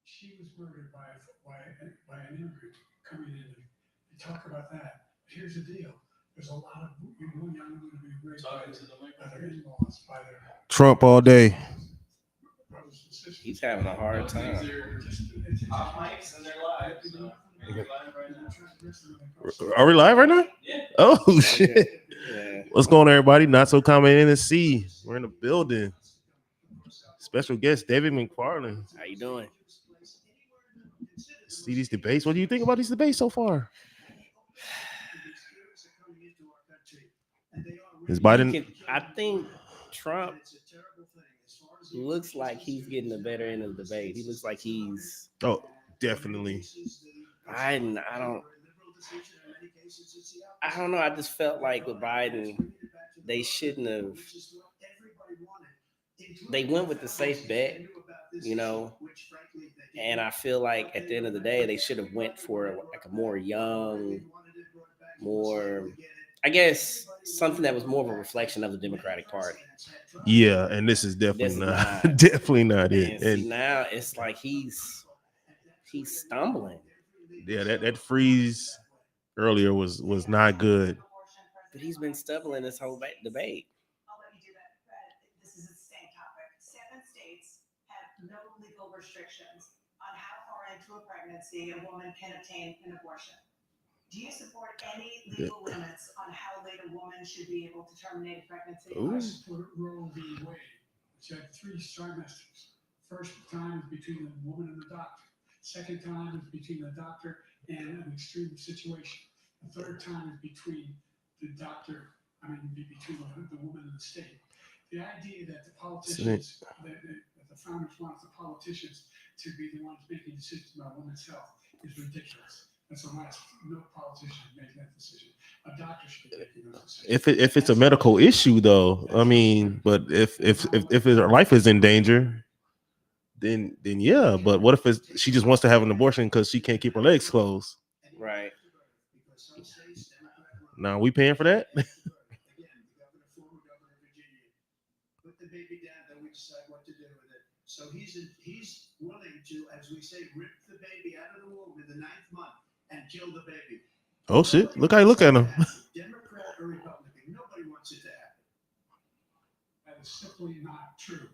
she was murdered by an immigrant coming in and talk about that. But here's the deal: there's a lot of young women who be raped by their in-laws, by their Trump all day. brothers and sisters. He's having a hard time. Are we live right now? Oh shit! Yeah. What's going on, everybody? Not So Common NSC. We're in the building. Special guest David McFarland. How you doing? See these debates. What do you think about these debates so far? Is Biden? I think Trump looks like he's getting the better end of the debate. He looks like he's Oh, definitely. Biden. I don't know. I just felt like with Biden, they shouldn't have. They went with the safe bet, you know, and I feel like at the end of the day, they should have went for like a more young, more, I guess, something that was more of a reflection of the Democratic Party. Yeah, and this is definitely not definitely not it. And now it's like he's stumbling. Yeah, that freeze earlier was not good. But he's been stumbling this whole debate. This is the same topic. 7 states have no legal restrictions on how far into a pregnancy a woman can obtain an abortion. Do you support any legal limits on how late a woman should be able to terminate a pregnancy? I support Roe v. Wade, which had 3 trimesters. First time is between the woman and the doctor. Second time is between the doctor and an extreme situation. The third time is between the doctor, between the woman and the state. The idea that the politicians, that the founders want the politicians to be the ones making decisions about women's health is ridiculous. That's the last. No politician making that decision. A doctor should be making those decisions. If it's a medical issue, though, I mean, but if her life is in danger, then yeah. But what if she just wants to have an abortion because she can't keep her legs closed? Right. Now we paying for that? So he's willing to, as we say, rip the baby out of the womb in the 9th month and kill the baby. Oh shit! Look how you look at him. Democrat or Republican, nobody wants it to happen. That is simply not true.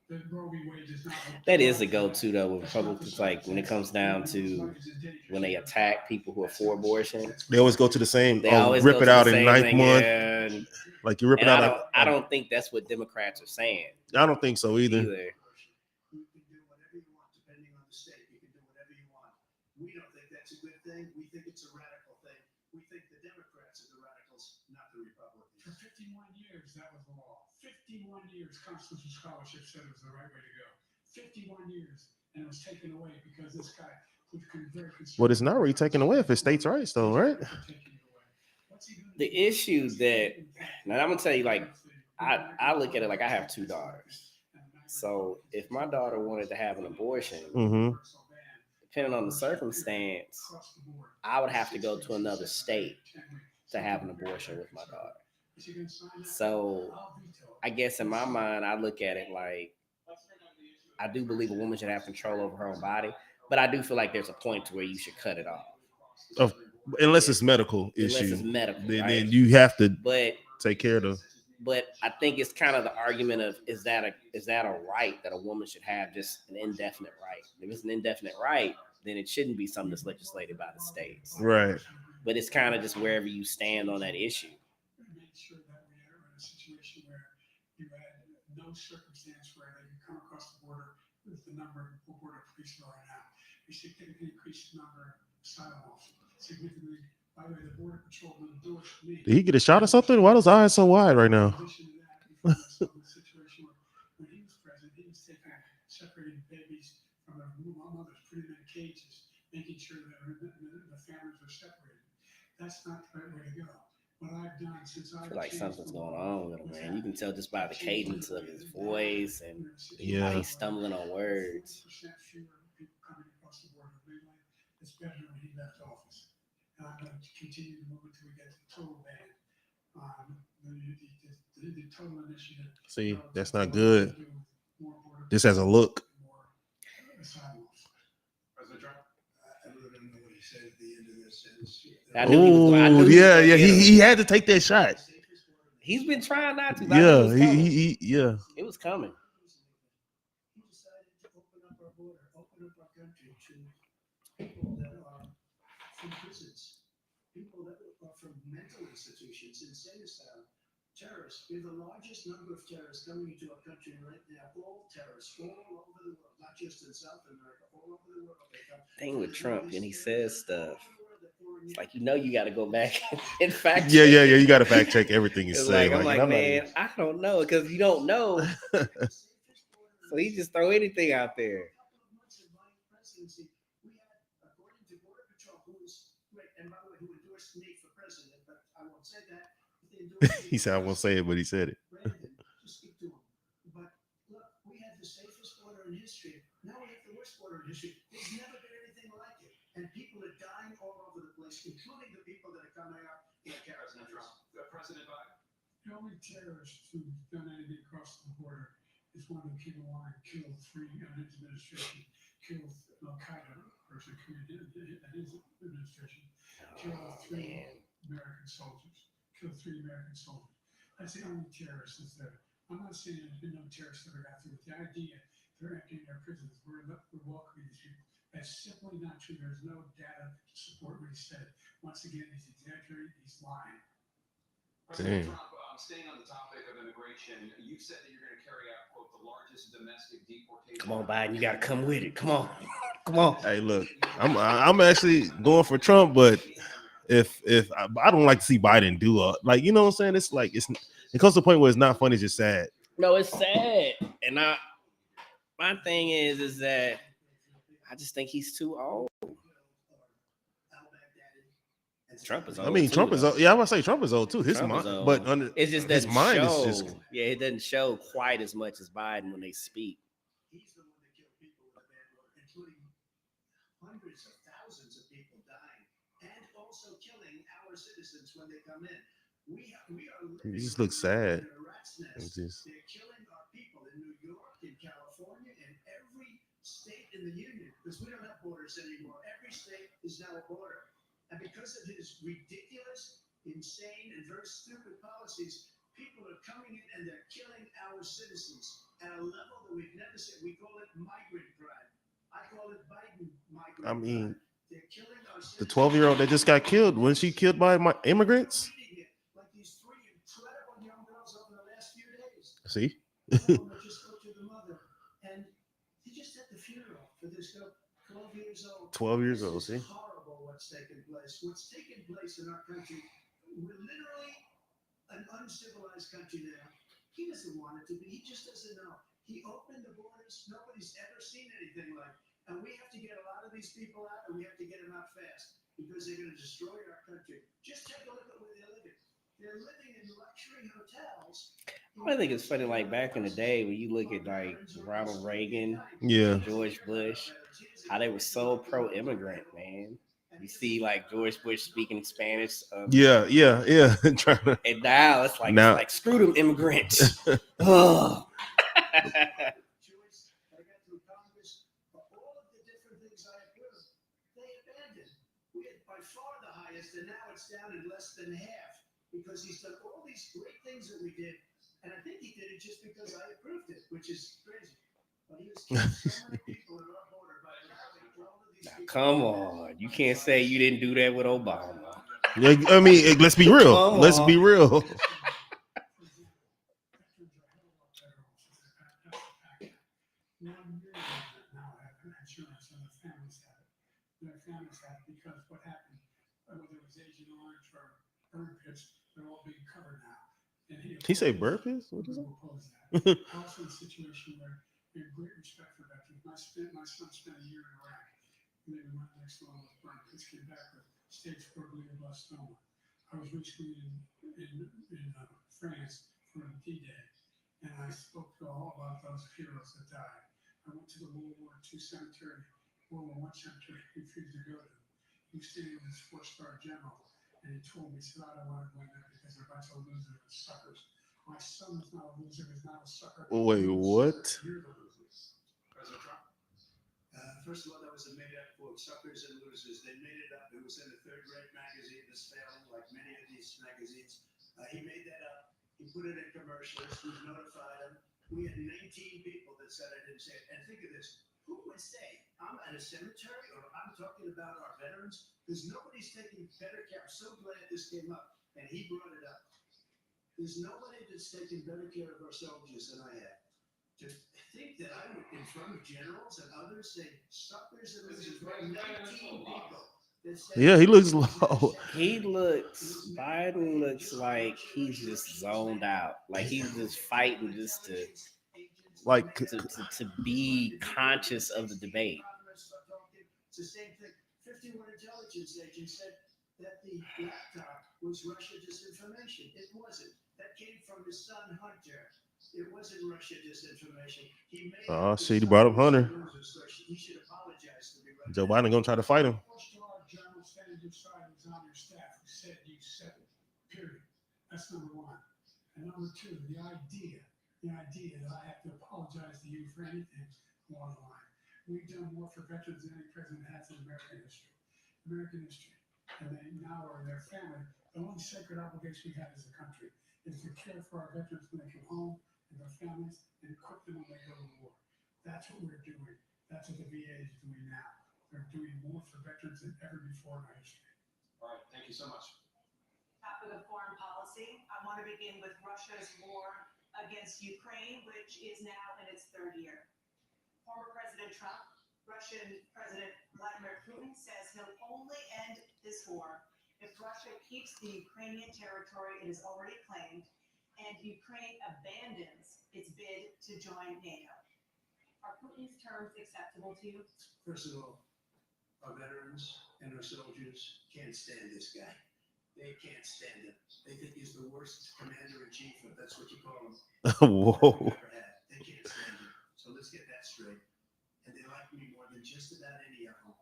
The Roe v. Wade does not. That is a go-to though with Republicans. Like when it comes down to when they attack people who are for abortion, they always go to the same. They always rip it out in 9th thing, month. yeah. Like you rip it out. I don't think that's what Democrats are saying. I don't think so either. You can do whatever you want, depending on the state. You can do whatever you want. We don't think that's a good thing. We think it's a radical thing. We think the Democrats are the radicals, not the Republicans. For 51 years, that was the law. 51 years, Constitutional Scholarship said it was the right way to go. 51 years, and it was taken away because this guy would convert. But it's not really taken away if it's states' rights, though, right? The issue that now I'm gonna tell you, like I look at it like I have 2 daughters. So if my daughter wanted to have an abortion, depending on the circumstance, I would have to go to another state to have an abortion with my daughter. So I guess in my mind, I look at it like I do believe a woman should have control over her own body, but I do feel like there's a point to where you should cut it off. Unless it's medical issue. Unless it's medical, right? Then you have to take care of them. But I think it's kind of the argument of is that a right that a woman should have, just an indefinite right? If it's an indefinite right, then it shouldn't be something that's legislated by the states. Right. But it's kind of just wherever you stand on that issue. Make sure that we are in a situation where you had no circumstance where you come across the border with the number of border police right now. We should increase the number of asylum officers significantly. By the way, the border patrolman do it for me. Did he get a shot or something? Why are those eyes so wide right now? In addition to that, the situation when he was president, he was separating babies from their mothers, putting them in cages, making sure that the families are separated. That's not the right way to go. What I've done since I feel like something's going on with him, man. You can tell just by the cadence of his voice and how he's stumbling on words. Fewer people coming across the border legally. It's better when he left office. And I'm going to continue to move until we get to the total ban. The total initiative. See, that's not good. more border Just as a look. more asylums. President Trump? I really don't know what he said at the end of this sentence. I knew he was gonna- I knew he was yeah, gonna yeah. get him. He had to take that shot. He's been trying not to. But I knew it Yeah, was coming. yeah. It was coming. He decided to open up our border, open up our country to people that are from prisons, people that are from mental institutions, insane asylum, terrorists. We have the largest number of terrorists coming into our country right now. All terrorists, all over the world, not just in South America, all over the world. They come. Thing with Trump, and he says stuff. It's like, you got to go back and fact check. Yeah. You got to fact check everything he's It's saying. like, I'm like, not man, even- I don't know, because you don't know. So he just throw anything out there. We had, according to Border Patrol, who was great, and by the way, who endorsed me for president, but I won't say that. They endorsed me he said I for won't say it, but he said it. Brandon, just speak to him. But look, we had the safest border in history. Now we have the worst border in history. There's never been anything like it. And people are dying all over the place, including the people that are coming out in President Trump. President Biden? The only terrorist who's done anything across the border is one who came along and killed 3 in his administration, killed Al Qaeda person committed in his administration, killed 3 American soldiers, killed 3 American soldiers. That's the only terrorist that's there. I'm not saying there's been no terrorists ever got through. The idea they're emptying their prisons, we're welcoming these people. That's simply not true. There's no data to support what he said. Once again, he's exaggerating, he's lying. President Trump, staying on the topic of immigration, you've said that you're going to carry out, quote, the largest domestic deportation. Come on, Biden, you got to come with it. Come on. Come on. Hey, look, I'm actually going for Trump, but if I don't like to see Biden do like, you know what I'm saying? It's like it comes to the point where it's not funny, it's just sad. No, it's sad. And my thing is that I just think he's too old. Trump is old. I mean, too, Trump is though. old. Yeah, I'm gonna say Trump is old too. His Trump mind, is old. but under It just his doesn't mind show. is just Yeah, it doesn't show quite as much as Biden when they speak. He's the one that killed people with a bad word, including hundreds of thousands of people dying, and also killing our citizens when they come in. We are He just looks sad. in a rat's nest. It's just- They're killing our people in New York, in California, in every state in the union, because we don't have borders anymore. Every state is now a border. And because of his ridiculous, insane, and very stupid policies, people are coming in and they're killing our citizens at a level that we've never seen. We call it migrant crime. I call it Biden migrant I mean, crime. They're killing our the citizens. 12-year-old that just got killed. Wasn't she killed by immigrants? Like these 3 incredible young girls over the last few days. See, One of them just spoke to the mother, and he just had the funeral for this girl, 12 years old. 12 years old. This See, is horrible what's taken place. What's taken place in our country, we're literally an uncivilized country now. He doesn't want it to be. He just doesn't know. He opened the borders. Nobody's ever seen anything like it. And we have to get a lot of these people out, and we have to get them out fast because they're going to destroy our country. Just take a look at where they're living. They're living in luxury hotels. I think it's funny, like back in the day when you look at like Ronald Reagan, yeah, George Bush, how they were so pro-immigrant, man. You see like George Bush speaking Spanish. yeah. Trying to, And now it's like, Now- screw them immigrants. Oh. Choice. I got through Congress. For all of the different things I approved, they abandoned. We had by far the highest, and now it's down in less than half because he's done all these great things that we did. And I think he did it just because I approved it, which is crazy. But he was killing so many people at our border by allowing all of these Now, people. come on. You can't say you didn't do that with Obama. yeah. I mean, let's be real. Come Let's on. be real. Now have insurance and the families have it. Their families have it because what happened, whether it was Agent Orange or burn pits, they're all being covered now. And He say burpees? What is He it? opposed that. Also, in a situation where we have great respect for veterans. My son spent a year in Iraq. And then we went next door with burn pits, came back with stage 4 glioblastoma. I was recently in France for D-Day, and I spoke to all about those heroes that died. I went to the World War II cemetery, World War I cemetery, refused to go to. He was standing with his 4-star general, and he told me, he said, I don't want to go in there because they're a bunch of losers and suckers. My son is not a loser, is not a sucker. Wait, You're a what? sucker. You're the loser. President Trump? First of all, that was a made-up quote, suckers and losers. They made it up. It was in a third-rate magazine that's failing, like many of these magazines. He made that up. He put it in commercials. We've notified him. We had 19 people that said I didn't say it. And think of this. Who would say I'm at a cemetery or I'm talking about our veterans? Because nobody's taking better care. I'm so glad this came up. And he brought it up. There's nobody that's taken better care of our soldiers than I have. To think that I would, in front of generals and others, say suckers and losers, 19 people. That said, Yeah, he looks low. Biden looks like he's just zoned out. Like he's just fighting just to Like, to be conscious of the debate. It's the same thing. 51 intelligence agents said that the laptop was Russia disinformation. It wasn't. That came from his son Hunter. It wasn't Russia disinformation. He made oh shit, he brought up Hunter. He should apologize to me. Joe Biden gonna try to fight him. Most of our generals standing beside was on your staff who said you said it. Period. That's number one. And number two, the idea that I have to apologize to you for anything along the line. We've done more for veterans than any president has in American history. And they now are their family. The only sacred obligation we have as a country is to care for our veterans when they come home and their families and equip them when they go to war. That's what we're doing. That's what the VA is doing now. They're doing more for veterans than ever before in our history. All right, thank you so much. Topic of foreign policy. I want to begin with Russia's war against Ukraine, which is now in its third year. Former President Trump, Russian President Vladimir Putin says he'll only end this war if Russia keeps the Ukrainian territory it has already claimed and Ukraine abandons its bid to join NATO. Are Putin's terms acceptable to you? First of all, our veterans and our soldiers can't stand this guy. They can't stand him. They think he's the worst commander-in-chief, if that's what you call him. Whoa. They can't stand him. So let's get that straight. And they like me more than just about any of them.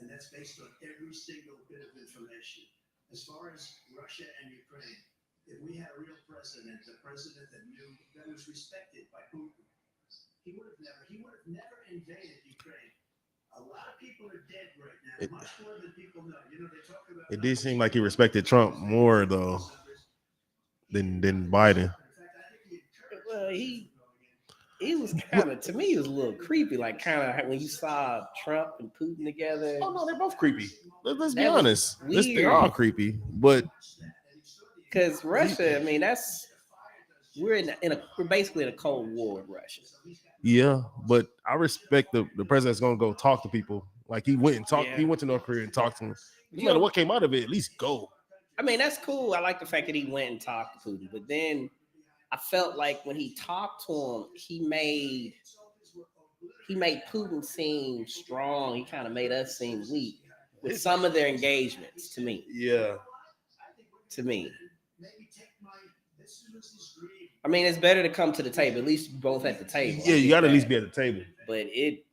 And that's based on every single bit of information. As far as Russia and Ukraine, if we had a real president, a president that knew, that was respected by Putin, he would have never invaded Ukraine. A lot of people are dead right now, much more than people know. You know, they talk about. It did seem like he respected Trump more though than Biden. Well, he was kind of, to me, he was a little creepy. Like kind of when you saw Trump and Putin together. Oh no, they're both creepy. Let's be That was honest. weird. They're all creepy, but Because Russia, I mean, we're basically in a Cold War with Russia. yeah. But I respect the president's gonna go talk to people. Like he went and talked. Yeah. He went to North Korea and talked to them. No You matter know- what came out of it, at least go. I mean, that's cool. I like the fact that he went and talked to Putin. But then I felt like when he talked to him, he made Putin seem strong. He kind of made us seem weak with some of their engagements. To me, Yeah. I mean, it's better to come to the table. At least both at the table. Yeah, you gotta at least be at the table. But it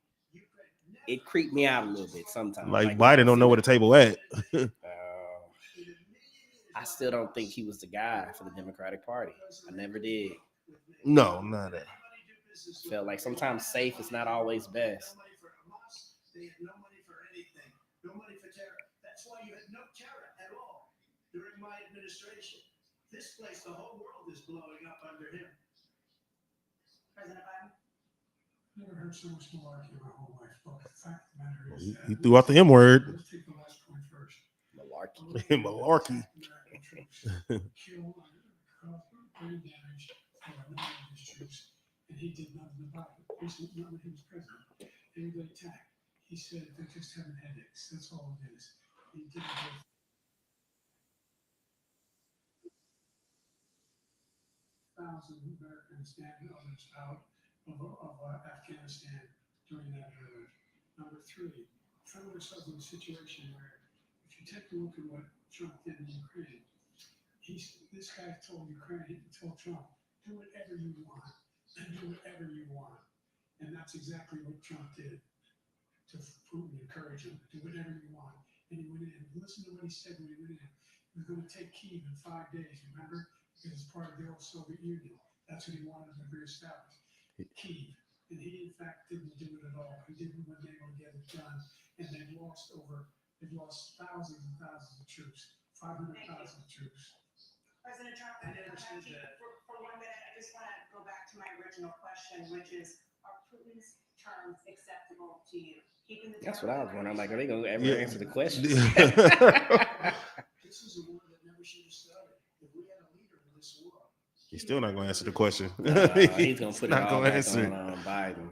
creeped me out a little bit sometimes. Like Biden don't know where the table at. I still don't think he was the guy for the Democratic Party. I never did. No, not that. Felt like sometimes safe is not always best. They had no money for anything, no money for terror. That's why you had no terror at all during my administration. This place, the whole world is blowing up under him. President Biden? Never heard so much malarkey in my whole life. But the fact of the matter is that He threw out the M word. let's take the last point first. Malarkey. Malarkey. Kill, cause brain damage for a number of his troops, and he did nothing about it. Recently, not when he was president. And the attack, he said they're just having headaches. That's all it is. He didn't go 1,000 Americans and others out of Afghanistan during that era. Number three, found ourselves in a situation where if you take a look at what Trump did in Ukraine, this guy told Trump, do whatever you want, and do whatever you want. And that's exactly what Trump did to Putin, encourage him, do whatever you want. And he went in. Listen to what he said when he went in. He was going to take Kyiv in 5 days, remember? because it's part of the old Soviet Union. That's what he wanted to reestablish. Kyiv. And he, in fact, didn't do it at all. He didn't when they were getting it done. And they've lost thousands and thousands of troops, 500,000 troops. President Trump, I I'm never back said to you that. for 1 minute. I just want to go back to my original question, which is, are Putin's terms acceptable to you? Keeping the That's what I was wondering. I'm like, are they gonna ever Yeah. answer the question? This is a war that never should have started. If we had a leader in this war, He's still not going to answer the question. He's gonna put it not all gonna back answer. on Biden.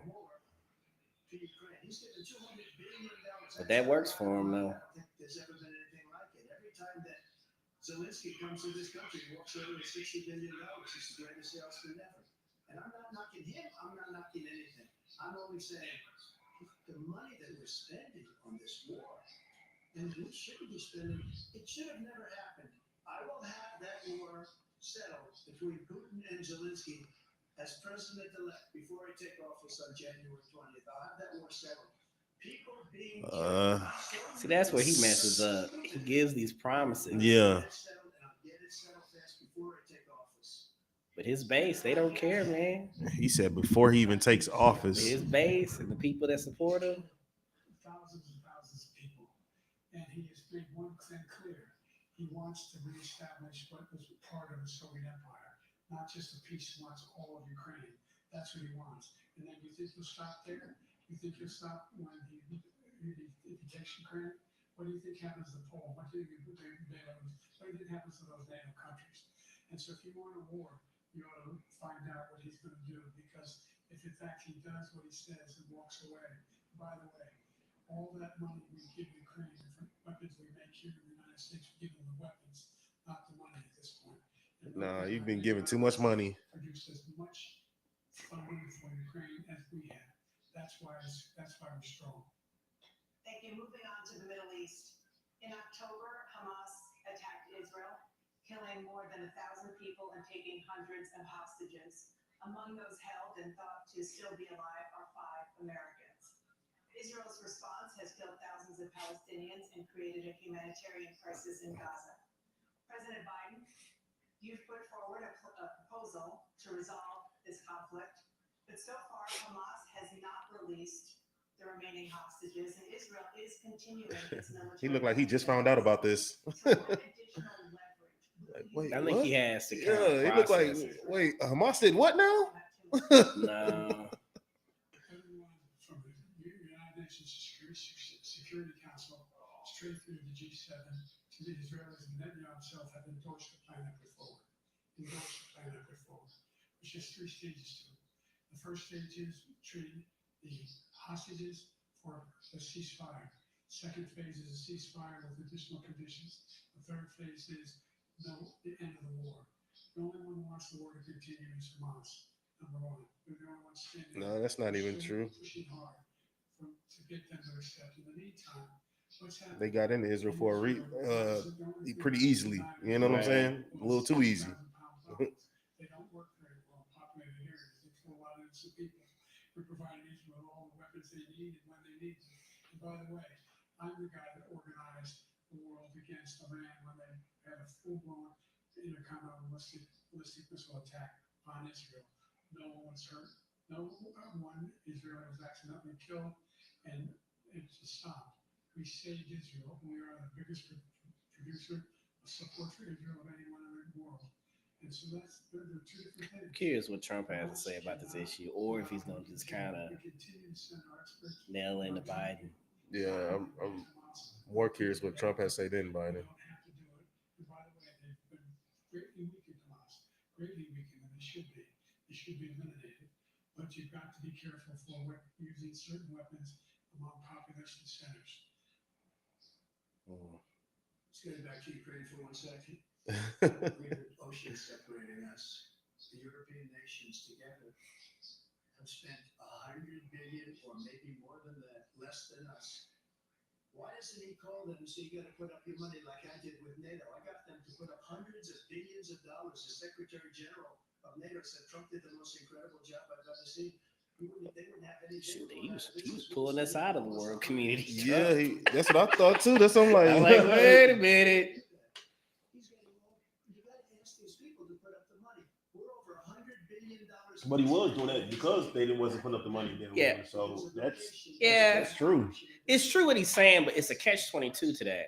to Ukraine, he's getting $200 billion. But that works for him, though. I don't think there's ever been anything like it. Every time that Zelensky comes to this country, he walks over with $60 billion. He's the greatest salesman ever. And I'm not knocking him. I'm not knocking anything. I'm only saying the money that we're spending on this war, and we shouldn't be spending, it should have never happened. I will have that war settled between Putin and Zelensky as president-elect before I take office on January 20th. I'll have that war settled. People being See, that's where he messes up. He gives these promises. Yeah. settled, and I'll get it settled fast before I take office. But his base, they don't care, man. He said before he even takes office. His base and the people that support him. Thousands and thousands of people. And he has made one thing clear. He wants to reestablish what was part of the Soviet Empire, not just a piece. He wants all of Ukraine. That's what he wants. And then you think he'll stop there? You think he'll stop when he takes Ukraine? What do you think happens to Poland? What do you think happens to those NATO countries? And so if you want a war, you ought to find out what he's going to do, because if in fact he does what he says and walks away, by the way, all that money we give Ukraine for weapons we make here in the United States, we give them the weapons, not the money at this point. Nah, you've been giving too much money. Produce as much funding for Ukraine as we have. That's why we're strong. Thank you. Moving on to the Middle East. In October, Hamas attacked Israel, killing more than 1,000 people and taking hundreds of hostages. Among those held and thought to still be alive are 5 Americans. Israel's response has killed thousands of Palestinians and created a humanitarian crisis in Gaza. President Biden, you've put forward a proposal to resolve this conflict, but so far Hamas has not released the remaining hostages, and Israel is continuing its military. He looked like he just found out about this. So what additional leverage will Wait, I think what? he has to kind Yeah, of he looked like, process it. wait, Hamas did what now? No. Everyone from the United Nations Security Council straight through the G7 to the Israelis, and Netanyahu himself have endorsed the plan I put forward. There's just 3 stages to it. The first stage is treating the hostages for the ceasefire. Second phase is a ceasefire with additional conditions. The third phase is the end of the war. The only one who wants the war to continue is Hamas, number one. They're the only ones standing. No, that's not even true. Pushing hard to get them to accept. In the meantime, what's happening? They got into Israel for pretty easily. You know what I'm saying? A little too easy. They don't work very well in populated areas. They kill a lot of innocent people. We're providing Israel all the weapons they need and when they need them. And by the way, I'm the guy that organized the world against Iran when they had a full-blown intercontinental ballistic missile attack on Israel. No one was hurt. No one Israeli was accidentally killed, and it just stopped. We saved Israel. We are the biggest producer of support for Israel of anyone in the world. And so they're 2 different things. I'm curious what Trump has to say about this issue, or if he's going to just kind of nail into Biden. Yeah, I'm more curious what Trump has to say than Biden. They don't have to do it. And by the way, they've been greatly weakened, Hamas. Greatly weakened, and they should be. They should be eliminated. But you've got to be careful for using certain weapons among population centers. Let's get back to Ukraine for 1 second. We have an ocean separating us. The European nations together have spent $100 billion, or maybe more than that, less than us. Why doesn't he call them and say, you got to put up your money like I did with NATO? I got them to put up hundreds of billions of dollars. The Secretary General of NATO said Trump did the most incredible job I've ever seen. They wouldn't have anything. Shoot, he was pulling us out of the world community. Yeah, that's what I thought too. That's what I'm like. I'm like, wait a minute. You got to ask these people to put up But he was doing that because they wasn't putting up the money. Then, Yeah. So Yeah. that's true. It's true what he's saying, but it's a catch-22 to that.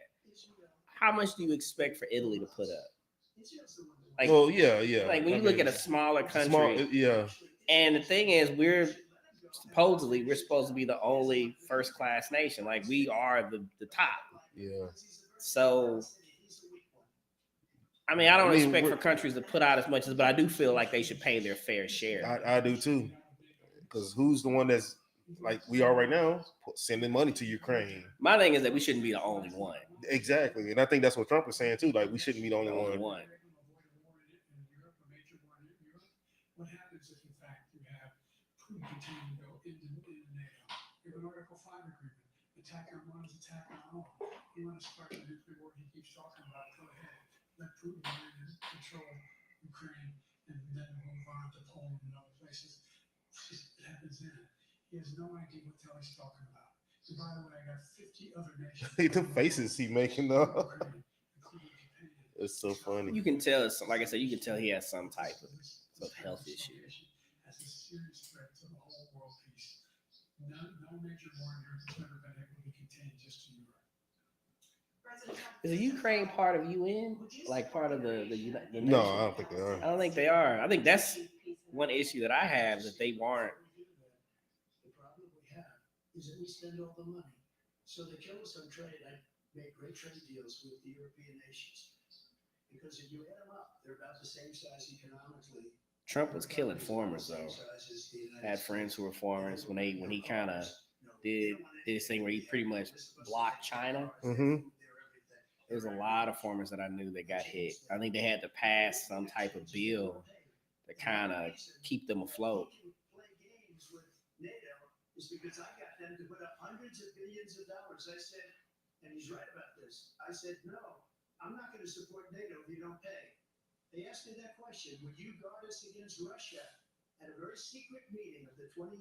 How much do you expect for Italy to put up? Like, Well, yeah. like when you look at a smaller country, yeah. and the thing is, we're supposed to be the only first-class nation. Like we are the top. Yeah. So, I mean, I don't expect for countries to put out as much as, but I do feel like they should pay their fair share. I do too. Because who's the one that's like we are right now, sending money to Ukraine? My thing is that we shouldn't be the only one. Exactly, and I think that's what Trump is saying too. Like we shouldn't be the only one. What happens if, in fact, you have Putin continue to go into NATO? You have an Article 5 agreement. Attack on one is attack on all. You want to start the nuclear war he keeps talking about, go ahead. Let Putin control Ukraine and then move on to Poland and other places. It happens then. He has no idea what the hell he's talking about. And by the way, I got 50 other nations. The faces he making though. It's so funny. You can tell, like I said, you can tell he has some type of health issue. That's a serious threat to the whole world peace. No major war in Europe has ever been able to be contained just to Europe. Is the Ukraine part of UN? Like part of the No, I don't think they are. I don't think they are. I think that's one issue that I have, that they weren't. The problem we have is that we spend all the money. So they kill us on trade. I make great trade deals with the European nations. Because if you add them up, they're about the same size economically. Trump was killing farmers though. I had friends who were farmers when he kind of did this thing where he pretty much blocked China. Mm-hmm. There was a lot of farmers that I knew that got hit. I think they had to pass some type of bill to kind of keep them afloat. Is because I got them to put up hundreds of billions of dollars. I said, and he's right about this. I said, no, I'm not going to support NATO if you don't pay. They asked me that question. Would you guard us against Russia? At a very secret meeting of the 28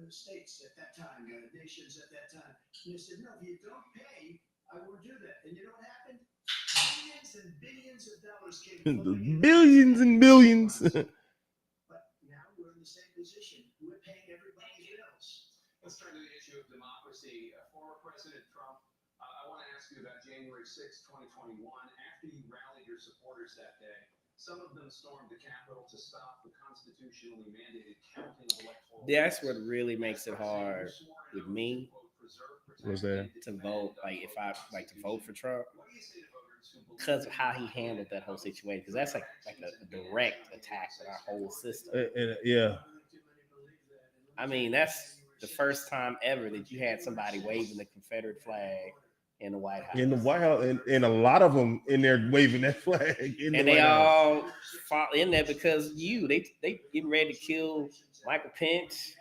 states at that time, nations at that time. And they said, no, if you don't pay, I won't do that. And you know what happened? Billions and billions of dollars came. Billions and billions. But now we're in the same position. We're paying everybody's bills. Let's turn to the issue of democracy. Former President Trump, I want to ask you about January 6, 2021. After you rallied your supporters that day, some of them stormed the Capitol to stop the constitutionally mandated counting of electoral. That's what really makes it hard with me. What's that? To vote, like if I like to vote for Trump, because of how he handled that whole situation. Because that's like a direct attack on our whole system. Yeah. I mean, that's the first time ever that you had somebody waving the Confederate flag in the White House. In the White House, and a lot of them in there waving that flag. And they all fought in there because they getting ready to kill Michael Pence.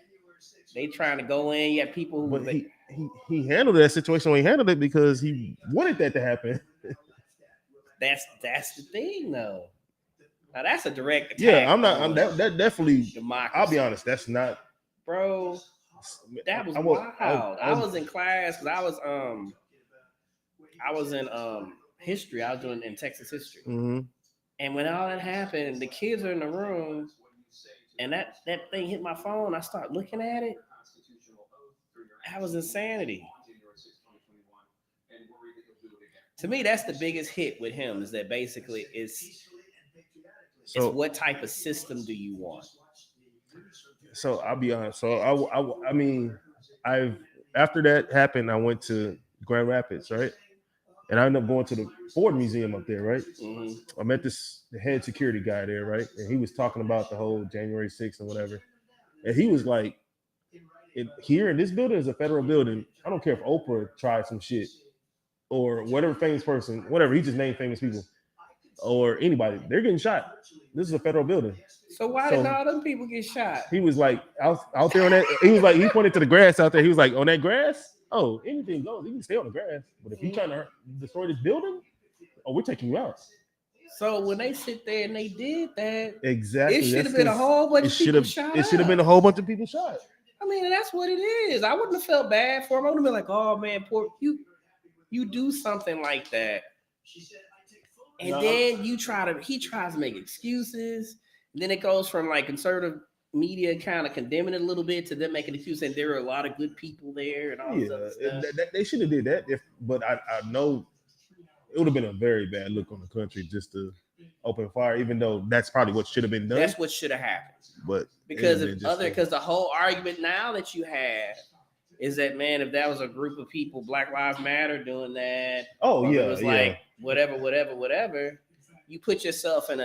They trying to go in. You have people who. But he handled that situation when he handled it because he wanted that to happen. That's the thing, though. Now that's a direct attack. Yeah, I'm that definitely. Democracy. I'll be honest, that's not. Bro, that was wild. I was in class because I was in history. I was doing in Texas history. Mm-hmm. And when all that happened, the kids are in the room, and that thing hit my phone. I start looking at it. That was insanity. To me, that's the biggest hit with him, is that basically it's what type of system do you want? So I'll be honest. So I mean, after that happened, I went to Grand Rapids, right? And I ended up going to the Ford Museum up there, right? Mm-hmm. I met the head security guy there, right? And he was talking about the whole January 6th and whatever. And he was like, here in this building is a federal building. I don't care if Oprah tried some shit or whatever famous person, whatever. He just named famous people or anybody. They're getting shot. This is a federal building. So why did all them people get shot? He was like out there on that. He was like, he pointed to the grass out there. He was like, on that grass? Oh, anything goes. You can stay on the grass. But if you're trying to destroy this building, we're taking you out. So when they sit there and they did that, exactly, it should have been a whole bunch of people shot. It should have been a whole bunch of people shot. I mean, that's what it is. I wouldn't have felt bad for him. I would have been like, oh man, poor you do something like that. And then he tries to make excuses. Then it goes from like conservative media kind of condemning it a little bit to them making the excuse saying there are a lot of good people there and all this other stuff. They should have did that. But I know it would have been a very bad look on the country just to open fire, even though that's probably what should have been done. That's what should have happened. But because the whole argument now that you have is that, man, if that was a group of people, Black Lives Matter doing that, it was like whatever. You put yourself in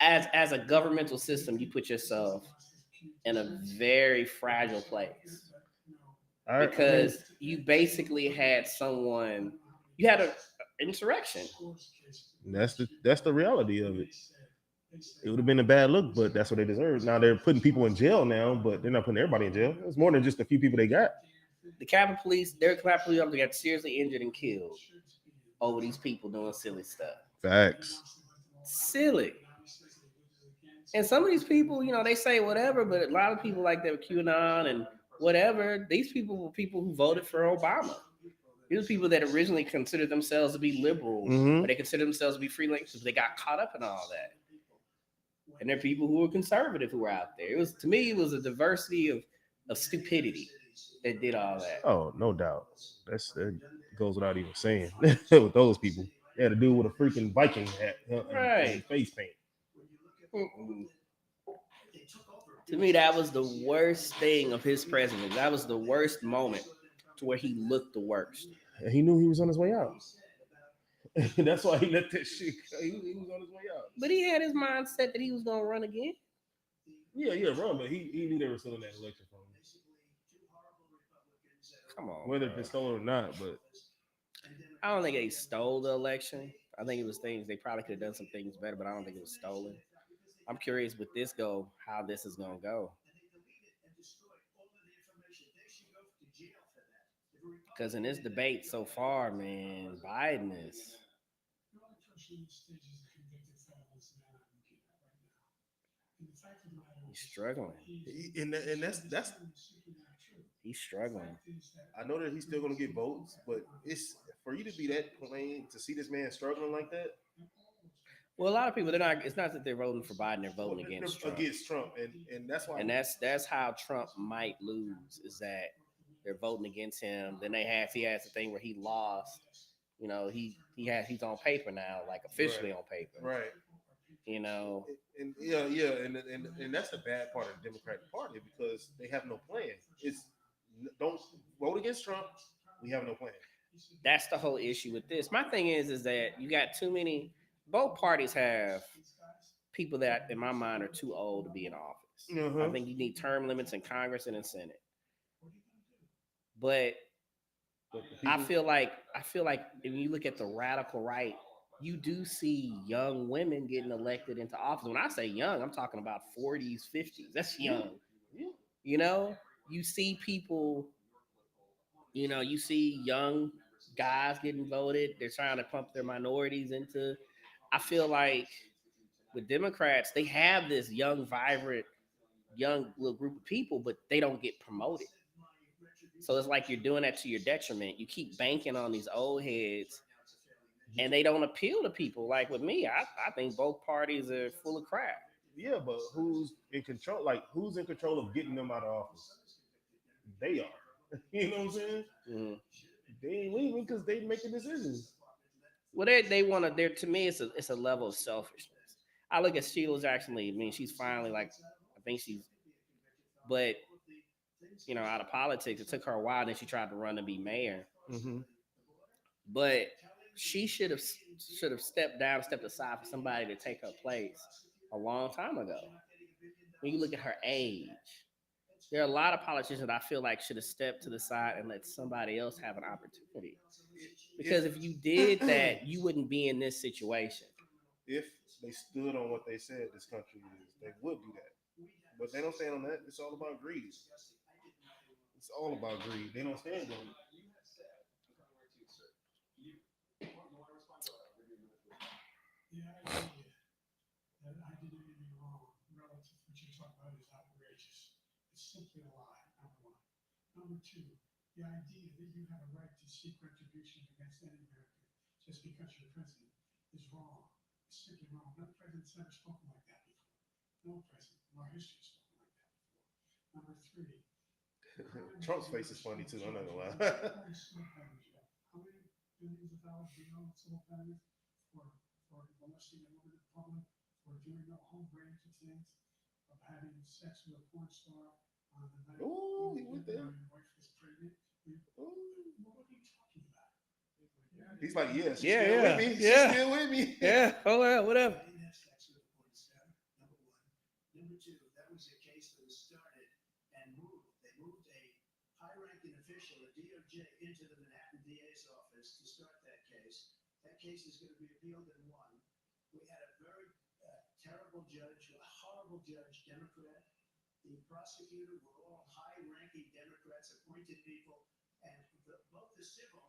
as a governmental system, you put yourself in a very fragile place because you basically had you had an insurrection. That's the reality of it. It would have been a bad look, but that's what they deserve. Now they're putting people in jail now, but they're not putting everybody in jail. It's more than just a few people they got. The Capitol Police got seriously injured and killed over these people doing silly stuff. Facts. Silly. And some of these people, they say whatever, but a lot of people like that with QAnon and whatever, these people were people who voted for Obama. These are people that originally considered themselves to be liberal, or they considered themselves to be freelancers. They got caught up in all that. And there are people who were conservative who were out there. It was a diversity of stupidity that did all that. Oh, no doubt. That goes without even saying. With those people, they had to do with a freaking Viking hat, and face paint. To me, that was the worst thing of his presidency. That was the worst moment to where he looked the worst. And he knew he was on his way out. That's why he let that shit go. He was on his way out. But he had his mindset that he was going to run again. Yeah, run, but he knew they were still in that election for him. Come on. Whether it's stolen or not, but I don't think they stole the election. I think it was things they probably could have done some things better, but I don't think it was stolen. I'm curious with this how this is going to go. Because in this debate so far, man, Biden is he's struggling. And that's he's struggling. I know that he's still going to get votes, but it's for you to be that plain to see this man struggling like that. Well, a lot of people it's not that they're voting for Biden, they're voting against Trump. And that's why. And that's how Trump might lose, is that they're voting against him. Then he has the thing where he lost. He's on paper now, like officially on paper. Right. And that's the bad part of the Democratic Party because they have no plan. It's don't vote against Trump. We have no plan. That's the whole issue with this. My thing is that you got too many. Both parties have people that, in my mind, are too old to be in office. Uh-huh. I think you need term limits in Congress and in Senate. But I feel like if you look at the radical right, you do see young women getting elected into office. When I say young, I'm talking about 40s, 50s. That's young. Yeah. You see people, you see young guys getting voted. They're trying to pump their minorities into. I feel like with Democrats, they have this young, vibrant, young little group of people, but they don't get promoted. So it's like you're doing that to your detriment. You keep banking on these old heads, and they don't appeal to people. Like with me, I think both parties are full of crap. Yeah, but who's in control? Like, who's in control of getting them out of office? They are. You know what I'm saying? Mm-hmm. They ain't leaving because they making decisions. Well, they want to. There to me, it's a level of selfishness. I look at Sheila Jackson Lee. I mean, she's finally but out of politics. It took her a while. Then she tried to run to be mayor. Mm-hmm. But she should have stepped aside for somebody to take her place a long time ago. When you look at her age, there are a lot of politicians that I feel like should have stepped to the side and let somebody else have an opportunity. Because if you did that, you wouldn't be in this situation. If they stood on what they said this country is, they would do that. But they don't stand on that. It's all about greed. It's all about greed. They don't stand on it. Yeah, I agree. I did anything wrong relative to what you talk about is outrageous. It's simply a lie, number one. Number two, the idea that you have a right to seek retribution against any American just because you're president is wrong. simply wrong. No president's ever spoken like that before. No president in our history has spoken like that before. Number three. Trump's face is funny too. I'm not gonna lie. How many billions of dollars do you know in civil penalties for molesting a woman in public, for doing a whole range of things, of having sex with a porn star on the night Ooh, he when went there. your wife was pregnant? What are you talking about? He's like, yeah, she's Yeah, still yeah, with me. yeah. She's still with me. Yeah, hold on, whatever. I didn't have sex with a porn star, number one. Number two, that was a case that was started and moved. They moved a high-ranking official, a DOJ, into the Manhattan DA's office to start that case. That case is going to be appealed and won. We had a very terrible judge, a horrible judge, Democrat. The prosecutor were all high-ranking Democrats, appointed people, and both the civil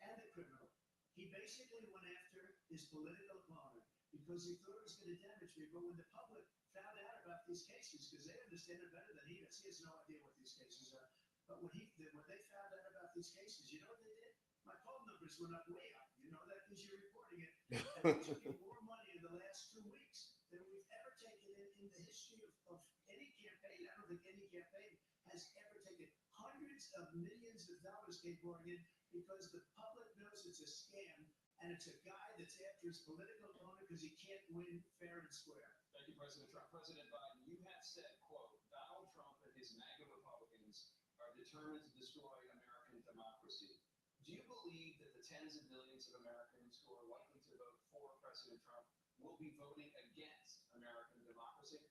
and the criminal. He basically went after his political opponent because he thought it was going to damage me. But when the public found out about these cases, because they understand it better than he does, he has no idea what these cases are. But when they found out about these cases, you know what they did? My poll numbers went up way up. You know that because you're reporting it. And we took in more money in the last 2 weeks than we've ever taken in the history of any campaign. I don't think any campaign has ever taken hundreds of millions of dollars came pouring in because the public knows it's a scam and it's a guy that's after his political opponent because he can't win fair and square. Thank you, President Trump. President Biden, you have said, quote, Donald Trump and his MAGA Republicans are determined to destroy American democracy. Do you believe that the tens of millions of Americans who are likely to vote for President Trump will be voting against American democracy?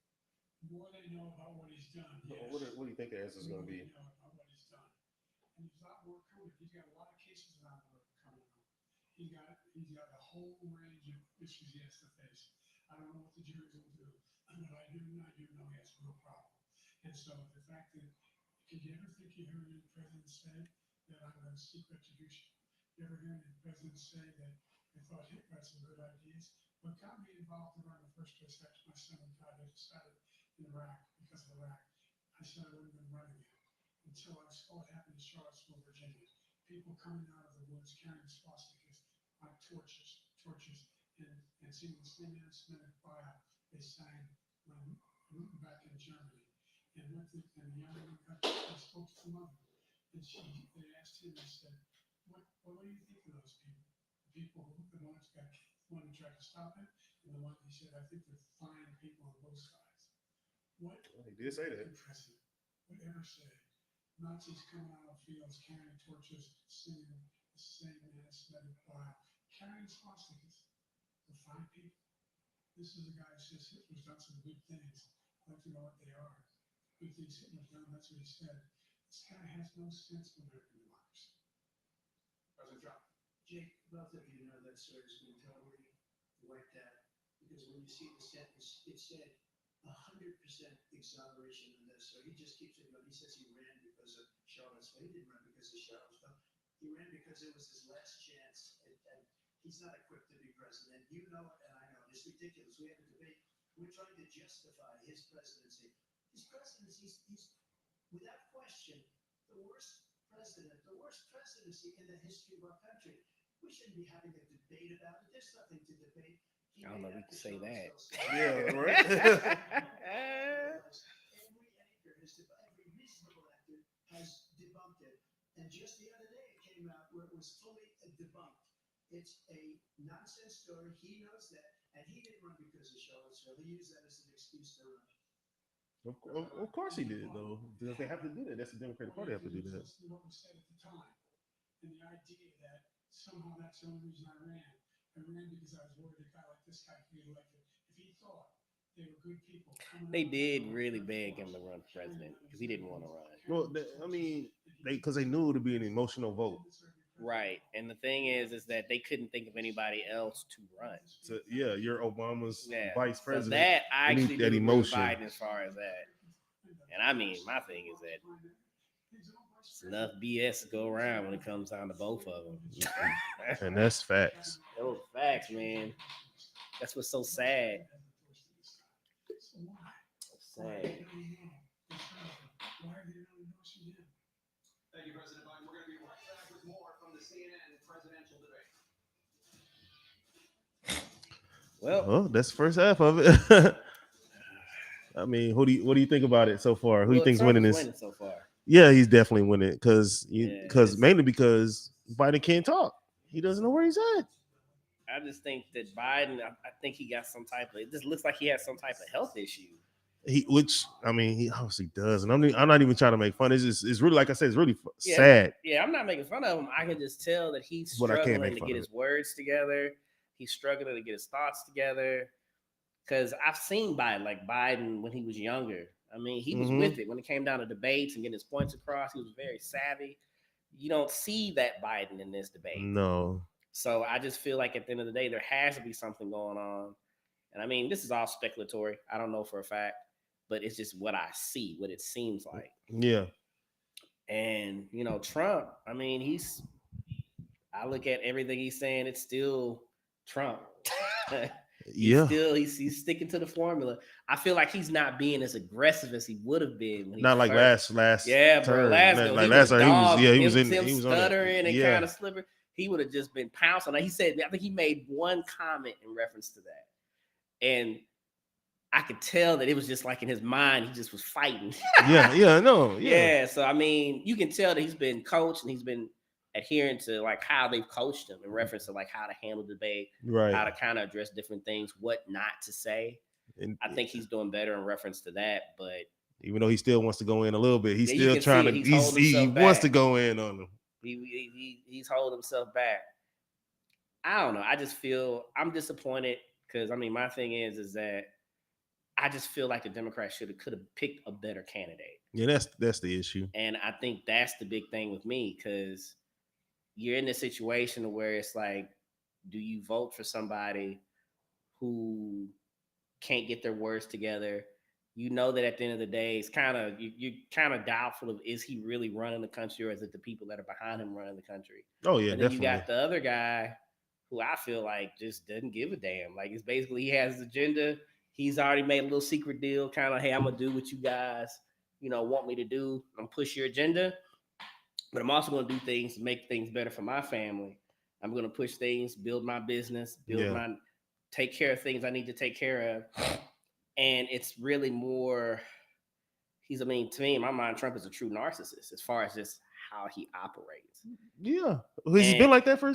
The more they know about what he's done, yes. What do you think the answer is The going more to be? they know about what he's done. And he's a lot more coming. He's got a lot of cases around the world coming up. He's got a whole range of issues he has to face. I don't know what the juries will do, but I do know he has a real problem. And so the fact that, could you ever think you heard any president say that I'm going to seek retribution? You ever heard any president say that they thought Hitler had some good ideas? What got me involved around the first place after my son died, I decided in Iraq, because of Iraq, I said I wasn't going to run again until I saw what happened in Charlottesville, Virginia. People coming out of the woods carrying swastikas on torches, and singing the same anti-Semitic fire they sang when back in Germany. And the young woman I spoke to the mother, and they asked him, they said, what do you think of those people? The people the one who tried to stop it, and the one he said, I think they're fine people on both sides. What He did say that. president would ever say Nazis coming out of fields carrying torches, singing the same anti-Semitic fire, carrying swastikas, the fine people? This is a guy who says Hitler's done some good things. I'd like to know what they are. Good things Hitler's done, that's what he said. This guy has no sense for American democracy. President Trump. Jake, both of you know that sir has been totally wiped out because when you see the sentence, it said 100% exoneration on this. So he just keeps it going. He says he ran because of Charlottesville. He didn't run because of Charlottesville. He ran because it was his last chance. And he's not equipped to be president. You know it, and I know it. It's ridiculous. We have a debate. We're trying to justify his presidency. His presidency, he's without question the worst president, the worst presidency in the history of our country. We shouldn't be having a debate about it. There's nothing to debate. I don't know if we can say that. Yeah, right. Every actor every reasonable actor has debunked it. And just the other day it came out where it was fully debunked. It's a nonsense story. He knows that. And he didn't run because of Charlottesville. He used that as an excuse to run. Of course he did, though. Because they have to do that. That's the Democratic Party have to do that. Listen to what was said at the time. And the idea that somehow that's the only reason I ran. I ran because I was worried a guy like this guy could get elected. If he thought they were good people. They did really beg him to run for president because he didn't want to run. Well, because they knew it would be an emotional vote. Right. And the thing is that they couldn't think of anybody else to run. So yeah, you're Obama's Yeah. vice So president. that I You actually need that do agree with emotion. Biden as far as that. And I mean, my thing is that it's enough BS to go around when it comes down to both of them. And that's facts. Those facts, man. That's what's so sad. Sad. Thank you, President Biden. We're going to be right back with more from the CNN presidential debate. Well, that's the first half of it. I mean, what do you think about it so far? Who do you think's Trump winning is this? winning so far. Yeah, he's definitely winning because it's- mainly because Biden can't talk. He doesn't know where he's at. I just think that Biden, I think he got some type of. It just looks like he has some type of health issue. Which I mean, he obviously does, and I'm not even trying to make fun. It's really, like I said, it's really Yeah, sad. Yeah, I'm not making fun of him. I can just tell that he's But I can't struggling make to fun get of his it. words together. He's struggling to get his thoughts together. Because I've seen Biden when he was younger. I mean, he was with it when it came down to debates and getting his points across. He was very savvy. You don't see that Biden in this debate. No. So I just feel like at the end of the day, there has to be something going on. And I mean, this is all speculatory. I don't know for a fact, but it's just what I see, what it seems like. Yeah. And, Trump, I mean, I look at everything he's saying, it's still Trump. He's sticking to the formula. I feel like he's not being as aggressive as he would have been when he not like first. last Yeah, term. bro. Last time he was stuttering and kind of slippery. He would have just been pouncing. Like he said, I think he made one comment in reference to that, and I could tell that it was just like in his mind, he just was fighting. Yeah. So I mean, you can tell that he's been coached and he's been adhering to like how they've coached him in reference to like how to handle debate, right? How to kind of address different things, what not to say. And I think he's doing better in reference to that. But even though he still wants to go in a little bit, he's still trying to. He wants to go in on him. He's holding himself back. I don't know. I just feel I'm disappointed because I mean my thing is that I just feel like the Democrats could have picked a better candidate. Yeah, that's the issue. And I think that's the big thing with me because you're in this situation where it's like, do you vote for somebody who can't get their words together? You know that at the end of the day, it's kind of you're kind of doubtful of is he really running the country or is it the people that are behind him running the country? Oh yeah, and then definitely. You got the other guy who I feel like just doesn't give a damn. Like it's basically he has his agenda. He's already made a little secret deal, kind of, hey, I'm gonna do what you guys, want me to do. I'm gonna push your agenda, but I'm also gonna do things to make things better for my family. I'm gonna push things, build my business, take care of things I need to take care of. And it's really more. To me, in my mind, Trump is a true narcissist as far as just how he operates. Yeah, he's been like that for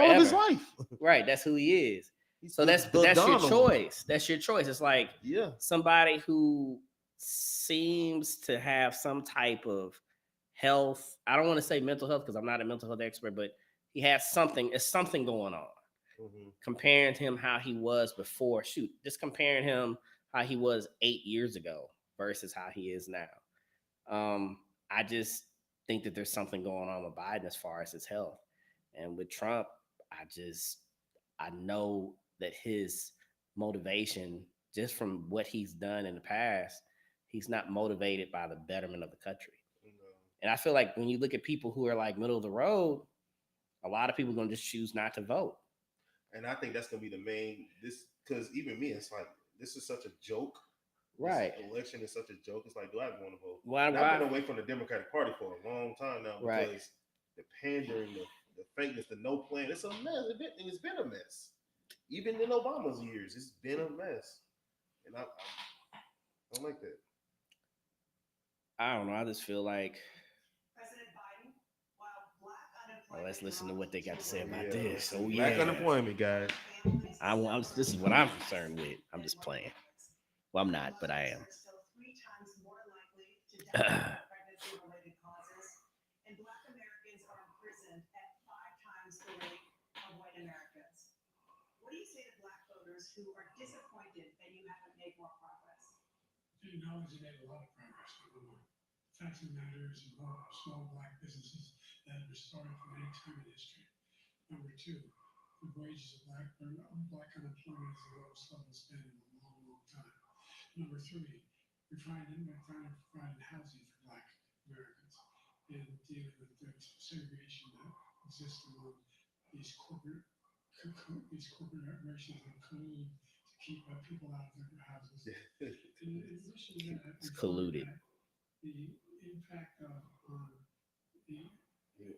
all of his life. Right, that's who he is. So that's your choice. That's your choice. It's like somebody who seems to have some type of health. I don't want to say mental health because I'm not a mental health expert, but he has something. It's something going on. Mm-hmm. Comparing him how he was before. Just comparing him how he was 8 years ago versus how he is now. I just think that there's something going on with Biden as far as his health. And with Trump, I know that his motivation, just from what he's done in the past, he's not motivated by the betterment of the country. And I feel like when you look at people who are like middle of the road, a lot of people are going to just choose not to vote. And I think that's going to be the main, because even me, it's like, this is such a joke. Right. This election is such a joke. It's like, do I want to vote? Why? I've been away from the Democratic Party for a long time now because the pandering, the fakeness, the no plan, it's a mess. It's been a mess. Even in Obama's years, it's been a mess. And I don't like that. I don't know. I just feel like President Biden, while black unemployment. Let's listen to what they got to say about this. Black unemployment, guys. This is what I'm concerned with. I'm just playing. Well, I'm not, but I am. Pregnancy-related causes, and Black Americans are imprisoned at 5 times the rate of white Americans. What do you say to Black voters who are disappointed that you haven't made more progress? You know, you made a lot of progress. Taxing matters and small Black businesses that were started from any time in history. Number 2, the wages of Black unemployment is the lowest level it's been in a long, long time. Number 3, we're trying to provide housing for Black Americans and dealing with the segregation that exists among these corporate corporations that collude to keep people out of their houses. In addition to that, it's colluded. The impact on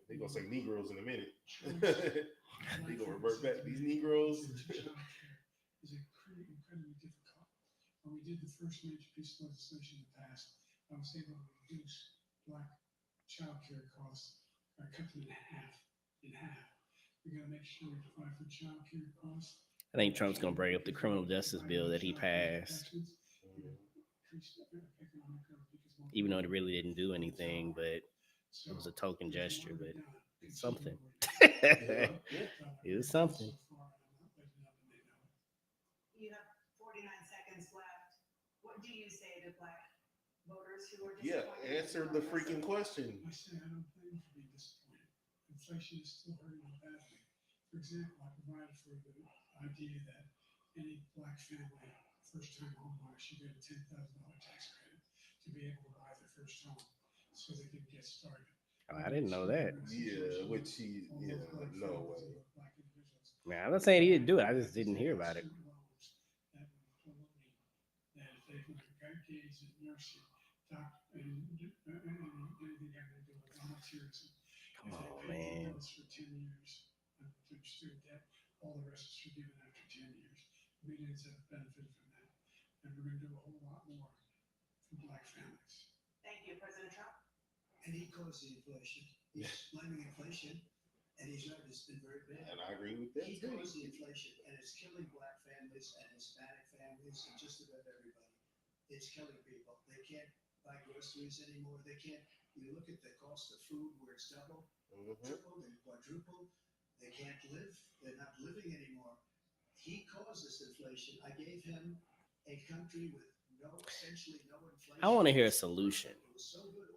they're gonna say Negroes in a minute. They're gonna revert back these Negroes. Is when we did the first major piece of legislation that passed, I was able to reduce black child care costs, cut them in half. We gotta make sure we provide for child care costs. I think Trump's gonna bring up the criminal justice bill that he passed, even though it really didn't do anything, but it was a token gesture, but it's something. It was something. You have 49 seconds left. What do you say to black voters who are Yeah, disappointed? answer the freaking question. I say I don't blame you for being disappointed. Inflation is still hurting them badly. For example, I provided for the idea that any black family, first-time homeowner, should get a $10,000 tax credit to be able to buy their first home, so they can get started. Oh, I didn't know that. Yeah, which he, yeah, no way. Man, I'm not saying he didn't do it. I just didn't hear about it. Come on, man. For 10 years, understood that all the rest is forgiven after 10 years. Millions have benefited from that, and we're going to do a whole lot more for black families. Thank you, President Trump. And he caused the inflation. He's blaming inflation, and he's right, it's been very bad. And I agree with that. He caused the inflation, and it's killing black families and Hispanic families and just about everybody. It's killing people. They can't buy groceries anymore. They can't. You look at the cost of food where it's double, triple, and quadruple. They can't live. They're not living anymore. He caused this inflation. I gave him a country with essentially no inflation. I want to hear a solution. It was so good.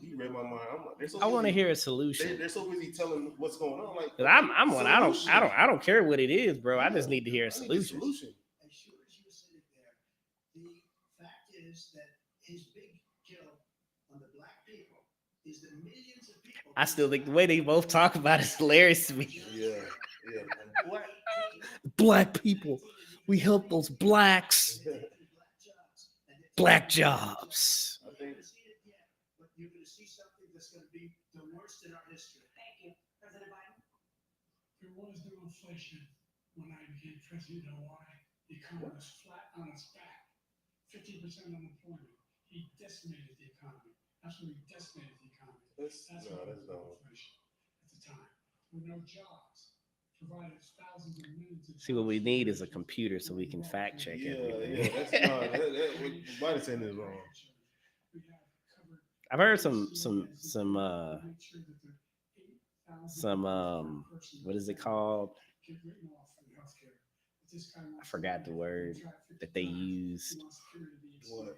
You read my mind. I'm like, they're so I want to busy- hear a solution. They're so busy telling what's going on. Like, 'Cause I'm one. I solution. don't care what it is, bro. I just need to hear a I need solution. As sure as you were sitting there, the fact is that his big kill on the black people is the millions of people. I still think the way they both talk about it is hilarious to me. Yeah, yeah. Black people, we help those blacks. Black jobs. I think, but you're going to see something that's going to be the worst in our history. Thank you, President Biden. There was no inflation when I became president. You know why? The economy was flat on its back. 50% unemployment. He decimated the economy. Absolutely decimated the economy. That's why no, there that's was no no. inflation at the time. There were no jobs. Provided thousands of millions of See, what we jobs. need is a computer so we can fact check Yeah, everything. that's not. What Biden saying is wrong. I've heard some what is it called? I forgot the word that they used. What?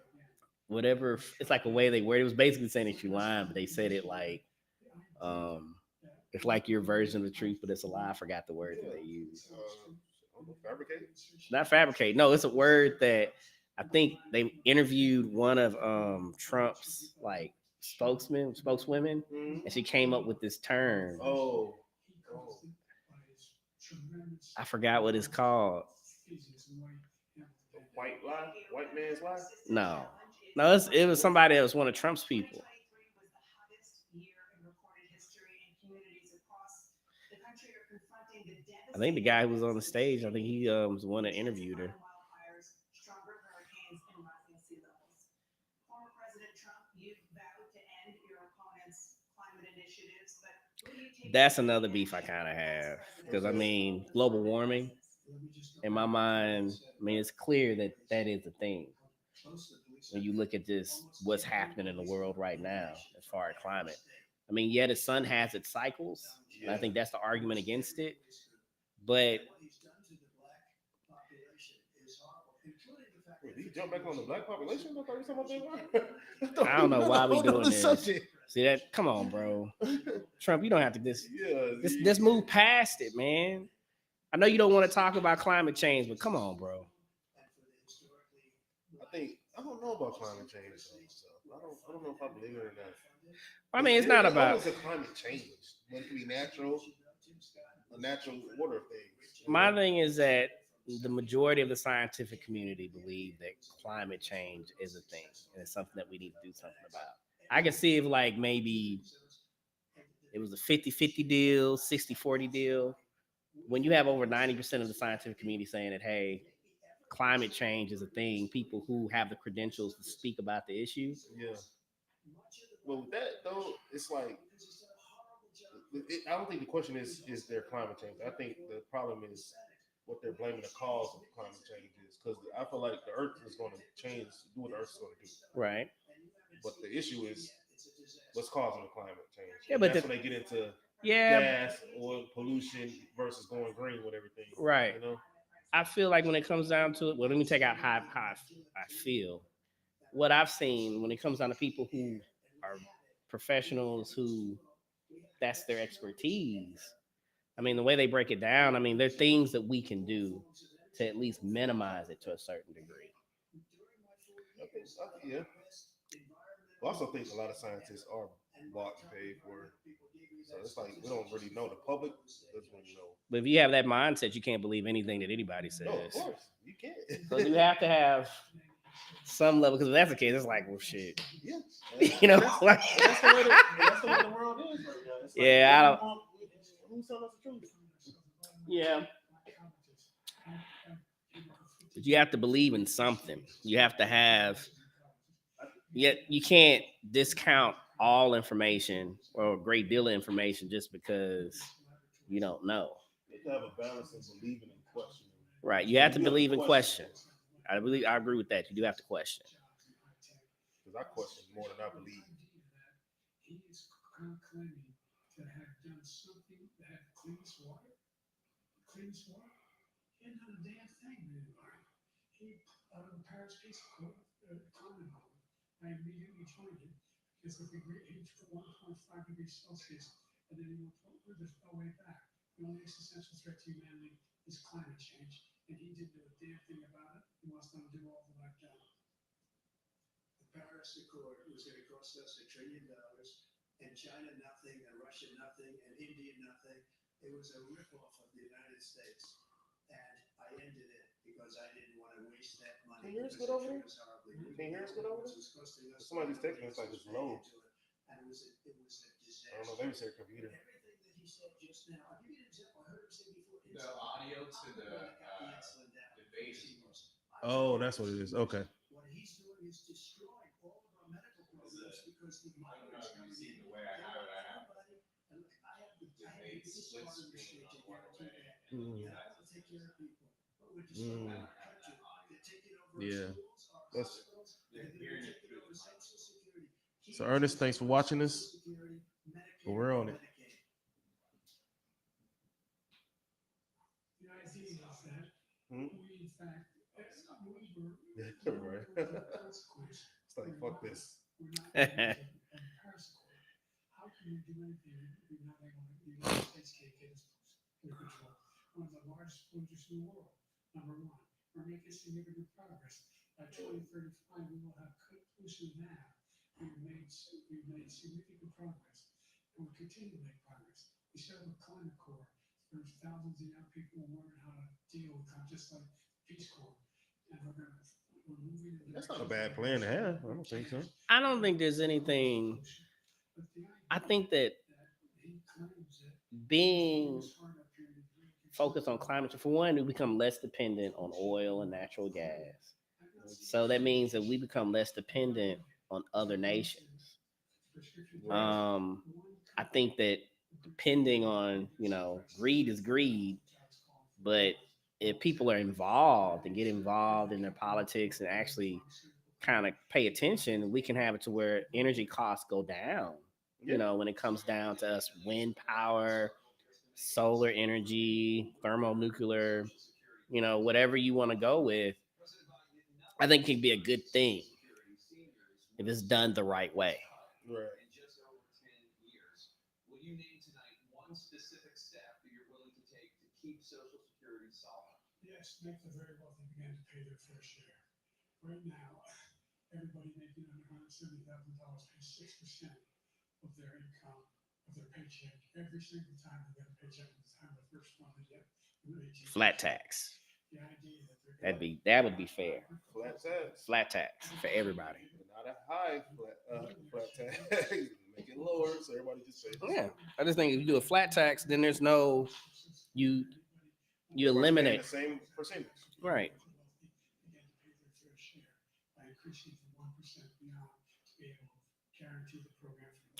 Whatever, it's like a way they word it. It was basically saying that you lying, but they said it like it's like your version of the truth, but it's a lie. I forgot the word that they used. Fabricate? Not fabricate. No, it's a word that I think they interviewed one of Trump's like spokeswomen, and she came up with this term. Oh. I forgot what it's called. White lie? White man's lie? No, it was somebody that was one of Trump's people. I think the guy who was on the stage, I think he was the one that interviewed her. That's another beef I kind of have, because I mean, global warming, in my mind, I mean, it's clear that that is a thing. When you look at just what's happening in the world right now as far as climate, I mean, yeah, the sun has its cycles, and I think that's the argument against it. But Wait, did you jump back on the black population? I thought you were talking about that. I don't know why we doing this. Subject. See that? Come on, bro. Trump, you don't have to Yeah, let's move past it, man. I know you don't want to talk about climate change, but come on, bro. I don't know about climate change. I don't know if I believe it or not. I mean, it's not about. It's a climate change, but it can be natural, a natural order of things. My thing is that the majority of the scientific community believe that climate change is a thing, and it's something that we need to do something about. I can see if like maybe it was a 50-50 deal, 60-40 deal. When you have over 90% of the scientific community saying that, hey, climate change is a thing, people who have the credentials to speak about the issue. Yeah. Well, with that though, it's like I don't think the question is there climate change. I think the problem is what they're blaming the cause of climate change is, because I feel like the Earth is going to change, do what the Earth is going to do. Right. But the issue is what's causing the climate change. Yeah, And but that's when they get into yeah, gas, oil, pollution versus going green with everything. right. You know? I feel like when it comes down to it, well, let me take out how I feel. What I've seen when it comes down to people who are professionals who that's their expertise. I mean, the way they break it down, I mean, there are things that we can do to at least minimize it to a certain degree. Yeah. I also think a lot of scientists are bought and paid for. So it's like we don't really know. The public doesn't really know. But if you have that mindset, you can't believe anything that anybody says. No, of course you can't. So you have to have some level, because if that's the case, it's like, well, shit. Yeah. You know, that's, like, that's the way the world is right now. It's like, yeah, I don't. Who's telling us the truth? Yeah. But you have to believe in something. You have to have. Yet you can't discount all information or a great deal of information just because you don't know. You have to have a balance of believing and questioning. Right. You have to believe and question. I agree with that. You do have to question. Because I question more than I believe. He is claiming to have done something that had cleanest water. Cleanest water? He hadn't done a damn thing, man. He, out of the Paris Peace Accord, common law, I immediately joined it because of the he took 1.5 degrees Celsius and then he went no way back. The only existential threat to humanity is climate change, and he didn't do a damn thing about it. He wants them to do all the way down. The Paris Accord was going to cost us $1 trillion, and China nothing, and Russia nothing, and India nothing. It was a ripoff of the United States, and I ended it because I didn't want to waste that money. Can you hear us good over there? Can you hear us good over there? Somebody's texting us like it's low. And it was a disaster. I don't know, maybe it's their computer. Everything that he said just now, I'll give you an example. I heard him say before. The audio to the debate. Oh, that's what it is. Okay. What he's doing is destroying all of our medical programs because the I don't know if you see the way I have it. I have and look, I have the biggest split part of the screen stage, I on one guarantee way. that. And I will take care of people. But we're destroying our country. They're taking over Yeah. our schools, our That's- hospitals, they're taking over Social Security. So, Ernest, thanks for watching this. But we're on it. The idea is that Hmm? we, in fact, Yeah, right. It's like, fuck this. we're not able to Paris Accord. How can we do anything if we're not able to, the United States can't get us under control? One of the largest polluters in the world, number one. We're making significant progress. By 2035, we will have cut pollution in half. We've made significant progress, and we'll continue to make progress. We set up a climate corps. There's thousands of young people who learn how to deal with climate, just like Peace Corps. And we're moving in That's not a bad plan to have. I don't think so. I don't think there's anything. I think that being focused on climate change, for one, we become less dependent on oil and natural gas. So that means that we become less dependent on other nations. I think that depending on, greed is greed, but if people are involved and get involved in their politics and actually kind of pay attention, we can have it to where energy costs go down. When it comes down to us, wind power, solar energy, thermonuclear, whatever you want to go with, I think it can be a good thing if it's done the right way. Right. In just over 10 years, will you name tonight one specific step that you're willing to take to keep Social Security solid? Yes, make the very wealthy begin to pay their fair share. Right now, everybody making under $170,000 pays 6% of their income, of their paycheck, every single time they get a paycheck at the time of the first one they get. Flat tax. The idea that That would be fair. Flat tax. Flat tax for everybody. Not a high flat tax. Make it lower so everybody just pays. Yeah, I just think if you do a flat tax, then there's no you Everybody's paying eliminate. the same percentage. Right.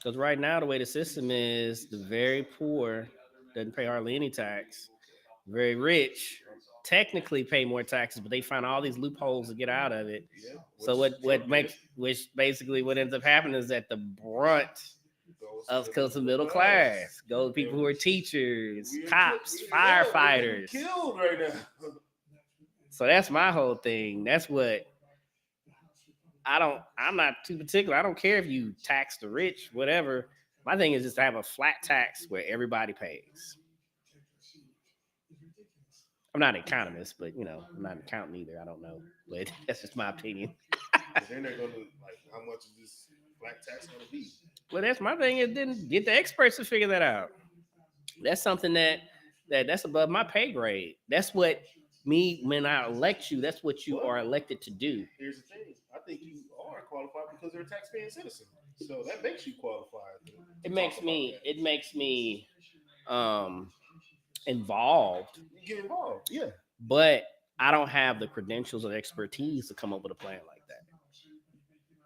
Because right now, the way the system is, the very poor doesn't pay hardly any tax. Very rich technically pay more taxes, but they find all these loopholes to get out of it. Yeah. So which basically what ends up happening is that the brunt of goes to middle class, go to people who are teachers, cops, firefighters. Killed right now. So that's my whole thing. That's what I'm not too particular. I don't care if you tax the rich, whatever. My thing is just to have a flat tax where everybody pays. I'm not an economist, but I'm not an accountant either. I don't know, but that's just my opinion. They're not gonna how much is this flat tax gonna be? Well, that's my thing. Is then get the experts to figure that out. That's something that's above my pay grade. That's what when I elect you, that's what you are elected to do. Here's the thing. I think you are qualified because you're a taxpaying citizen. So that makes you qualified. It makes me involved. Get involved, yeah. But I don't have the credentials or expertise to come up with a plan like that.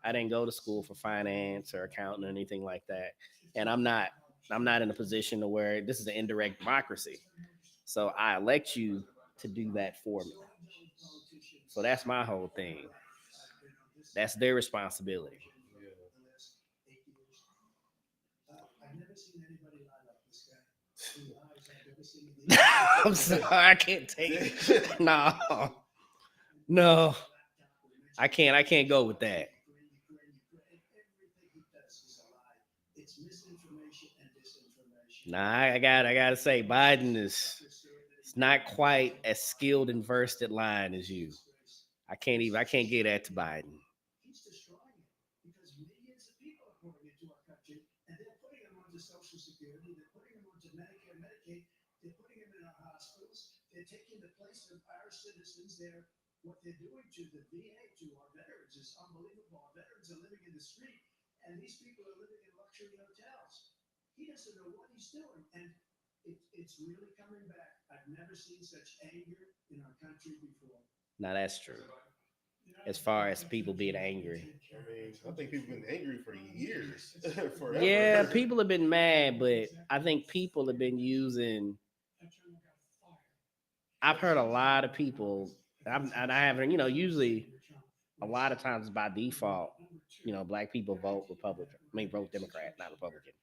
I didn't go to school for finance or accounting or anything like that. And I'm not in a position to where this is an indirect democracy. So I elect you to do that for me. So that's my whole thing. That's their responsibility. I'm sorry, I can't take it. No, I can't go with that. Nah, I gotta say, Biden is not quite as skilled and versed at lying as you. I can't get that to Biden. He's destroying it because millions of people are pouring into our country, and they're putting them onto Social Security, they're putting them onto Medicare, Medicaid, they're putting them in our hospitals, they're taking the place of our citizens. What they're doing to the VA, to our veterans, is unbelievable. Our veterans are living in the street, and these people are living in luxury hotels. He doesn't know what he's doing, and it's really coming back. I've never seen such anger in our country before. Now that's true. As far as people being angry, I think people have been angry for years. Forever. Yeah, people have been mad, but I think people have been using. I've heard a lot of people, and I haven't. Usually, a lot of times by default, black people vote Republican. Vote Democrat, not Republican.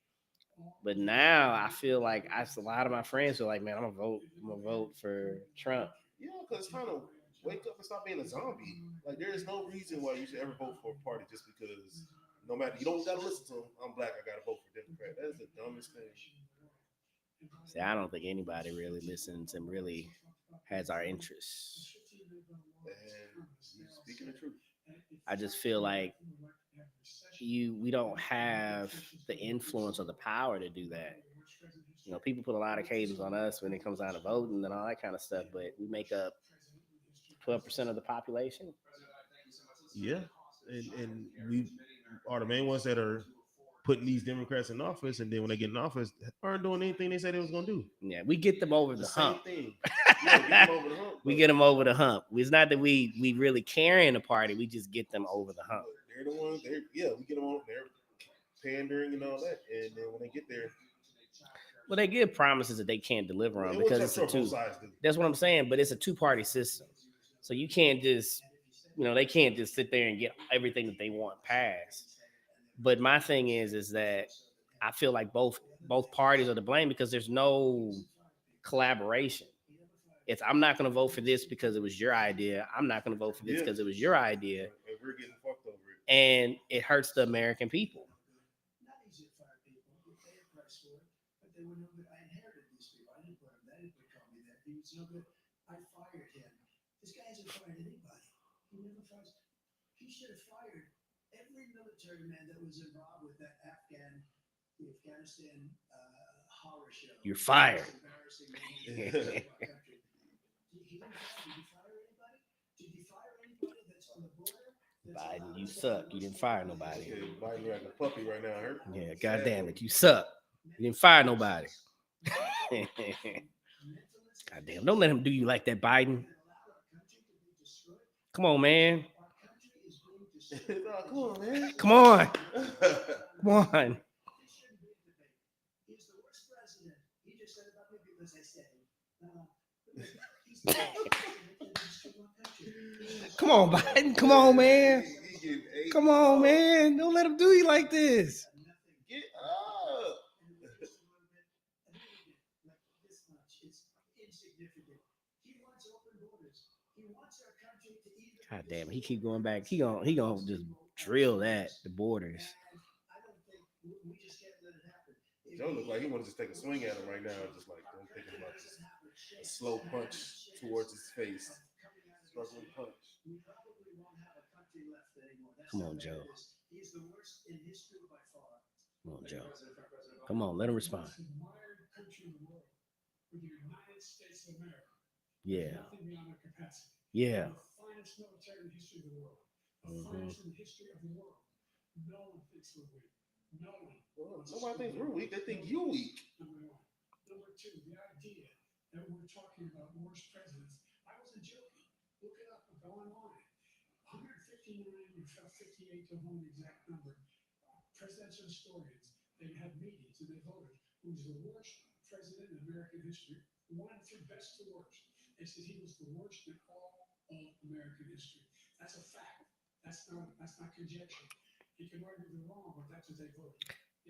But now I feel like a lot of my friends are like, man, I'm gonna vote for Trump. Yeah, because it's time to wake up and stop being a zombie. Like, there is no reason why you should ever vote for a party just because no matter, you don't gotta listen to them. I'm black, I gotta vote for Democrat. That is the dumbest thing. See, I don't think anybody really listens and really has our interests. And you're speaking the truth. I just feel like we don't have the influence or the power to do that. People put a lot of cadence on us when it comes down to voting and all that kind of stuff, but we make up 12% of the population. Yeah, and we are the main ones that are putting these Democrats in office, and then when they get in office, aren't doing anything they said they was gonna do. Yeah, we get them over the hump. Thing. Yeah, get them over the hump. We get them over the hump. It's not that we really carrying the party. We just get them over the hump. They're the ones. We get them over. They're pandering and all that, and then when they get there, well, they give promises that they can't deliver on because it's a two. That's what I'm saying. But it's a two-party system, so you can't just, they can't just sit there and get everything that they want passed. But my thing is that I feel like both parties are to blame because there's no collaboration. I'm not going to vote for this because it was your idea. I'm not going to vote for this because it was your idea. And we're getting fucked over it. And it hurts the American people. Not easy to fire people. You pay a price for it, but they were no good. I inherited these people. I didn't put them. They didn't call me that. He was no good. I fired him. This guy hasn't fired anybody. He never fires. He should have fired every military man that was involved with that the Afghanistan horror show. You're fired. Did you fire anybody that's on the border? Biden, you suck. You didn't fire nobody. Yeah, Biden like a puppy right now. Hurt. Yeah, goddamn it, you suck. You didn't fire nobody. Goddamn, don't let him do you like that, Biden. Come on, man. No, come on, man. Come on. Come on. Probably because I said it. He's the president and he's to our country. Come on, Biden. Come on, man. Come on, man. Don't let him do you like this. Get up. Like this much. It's insignificant. He wants open borders. He wants our country to even. God damn, he keep going back. He gonna just drill that the borders. I don't think we just can't let it happen. Joe look like he want to just take a swing at him right now, just like don't think about just a slow punch towards his face. Struggling punch. We probably won't have a country left anymore. Come on, Joe. He's the worst in history by far. Come on, Joe. Come on, let him respond. Most admired country in the world, with the United States of America. Yeah. Nothing beyond their capacity. Yeah. The finest military in the history of the world. The Mhm. finest in the history of the world. No one thinks we're weak. No one. Well, nobody thinks we're weak. They think you weak. Number one. Number two, the idea that we're talking about worst presidents. I wasn't joking. Look it up. Go online. 159, you felt 58 to home the exact number. Presidential historians, they had meetings and they voted who's the worst president in American history. One through best to worst. They said he was the worst in all of American history. That's a fact. That's not conjecture. He can argue they're wrong, but that's what they voted.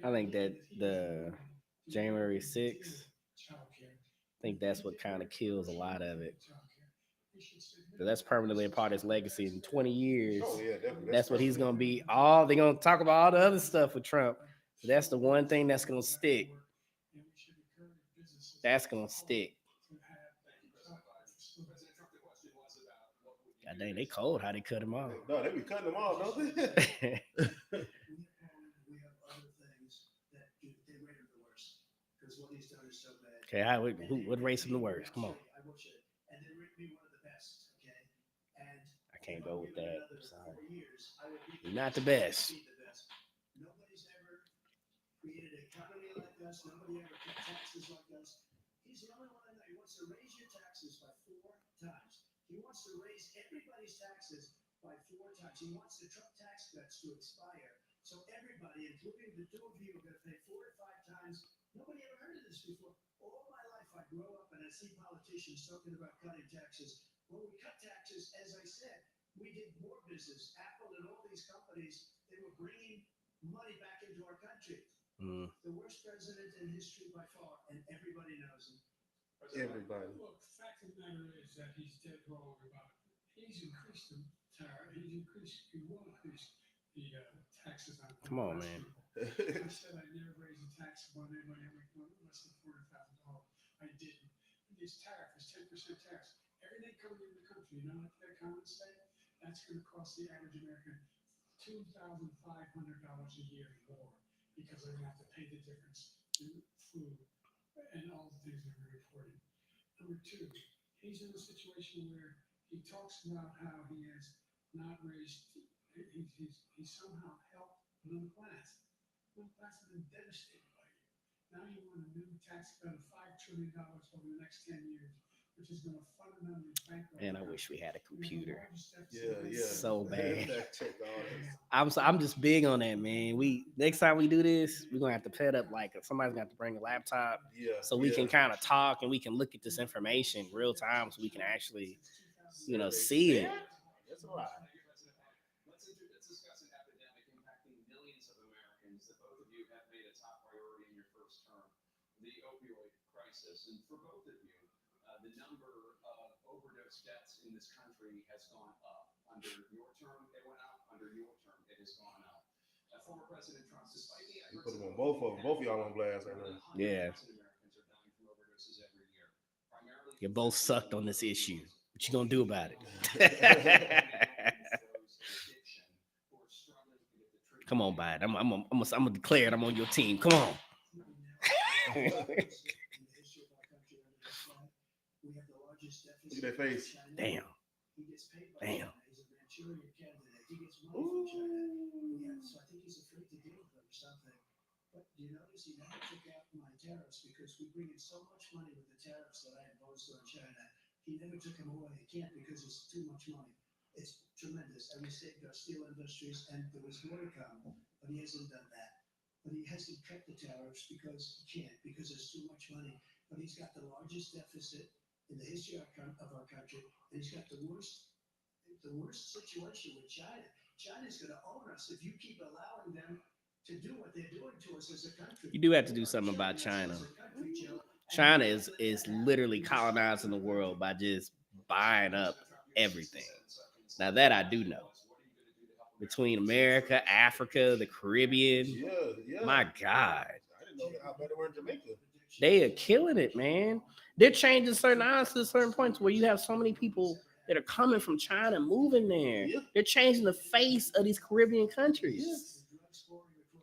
I think that the January 6th, I think that's what kind of kills a lot of it. That's permanently a part of his legacy in 20 years. Oh yeah, definitely. That's what he's gonna be. They're gonna talk about all the other stuff with Trump. So that's the one thing that's gonna stick. That's gonna stick. God dang, they cold how they cut him off. No, they be cutting them off, don't they? We have other things that they rate him the worst because what he's done is so bad. Okay, what race him the worst? Come on. I will say, and then rate me one of the best. Okay, and I can't go with that. I'm sorry. 4 years, I will be You're not the best. Nobody's ever created an economy like us. Nobody ever cut taxes like us. He's the only one I know. He wants to raise your taxes by 4 times. He wants to raise everybody's taxes by 4 times. He wants the Trump tax cuts to expire. So everybody, including the two of you, are going to pay 4 to 5 times. Nobody ever heard of this before. All my life, I grow up and I see politicians talking about cutting taxes. When we cut taxes, as I said, we did more business. Apple and all these companies, they were bringing money back into our country. The worst president in history by far, and everybody knows him. Everybody. Look, the fact of the matter is that he's dead wrong about it. He's increased the tariff. He will increase the taxes on. Come on, man. I said I never raised a tax on anybody making less than $400,000. I didn't. This tariff is 10% tax. Everything coming into the country, you know what that comment say? That's going to cost the average American $2,500 a year more because they're going to have to pay the difference in food and all the things that we're reporting. Number two, he's in a situation where he talks about how he has not raised, he's somehow helped middle class. Middle class has been devastated by you. Now you want a new tax cut of $5 trillion over the next 10 years, which is going to fundamentally bankrupt. Man, I wish we had a computer. Yeah. So bad. Check all this. I'm just big on that, man. Next time we do this, we're gonna have to pet up like somebody's gonna have to bring a laptop Yeah. so we can kind of talk and we can look at this information real time so we can actually, see it. That's a lot. Let's discuss an epidemic impacting millions of Americans that both of you have made a top priority in your first term, the opioid crisis. And for both of you, the number of overdose deaths in this country has gone up. Under your term, it went up. Under your term, it has gone up. Former President Trump, despite the You put them on both of them. Both of y'all on blast right now. Yeah. Americans are dying from overdoses every year. Primarily, You both sucked on this issue. What you gonna do about it? Come on, Biden. I'm gonna declare it. I'm on your team. Come on. Look at that face. Damn. Damn. Ooh. So I think he's afraid to deal with them or something. But do you notice he never took out my tariffs because we bring in so much money with the tariffs that I imposed on China. He never took them away. He can't because it's too much money. It's tremendous. And we saved our steel industries and there was more to come, but he hasn't done that. But he hasn't cut the tariffs because he can't, because there's too much money. but he's got the largest deficit in the history of our country, and he's got the worst situation with China. China's going to own us if you keep allowing them to do what they're doing to us as a country. You do have to do something about China. China is literally colonizing the world by just buying up everything. Now that I do know. Between America, Africa, the Caribbean, my God, I didn't know how bad they were in Jamaica. they are killing it, man. They're changing certain islands to certain points where you have so many people that are coming from China moving there. Yeah. They're changing the face of these Caribbean countries.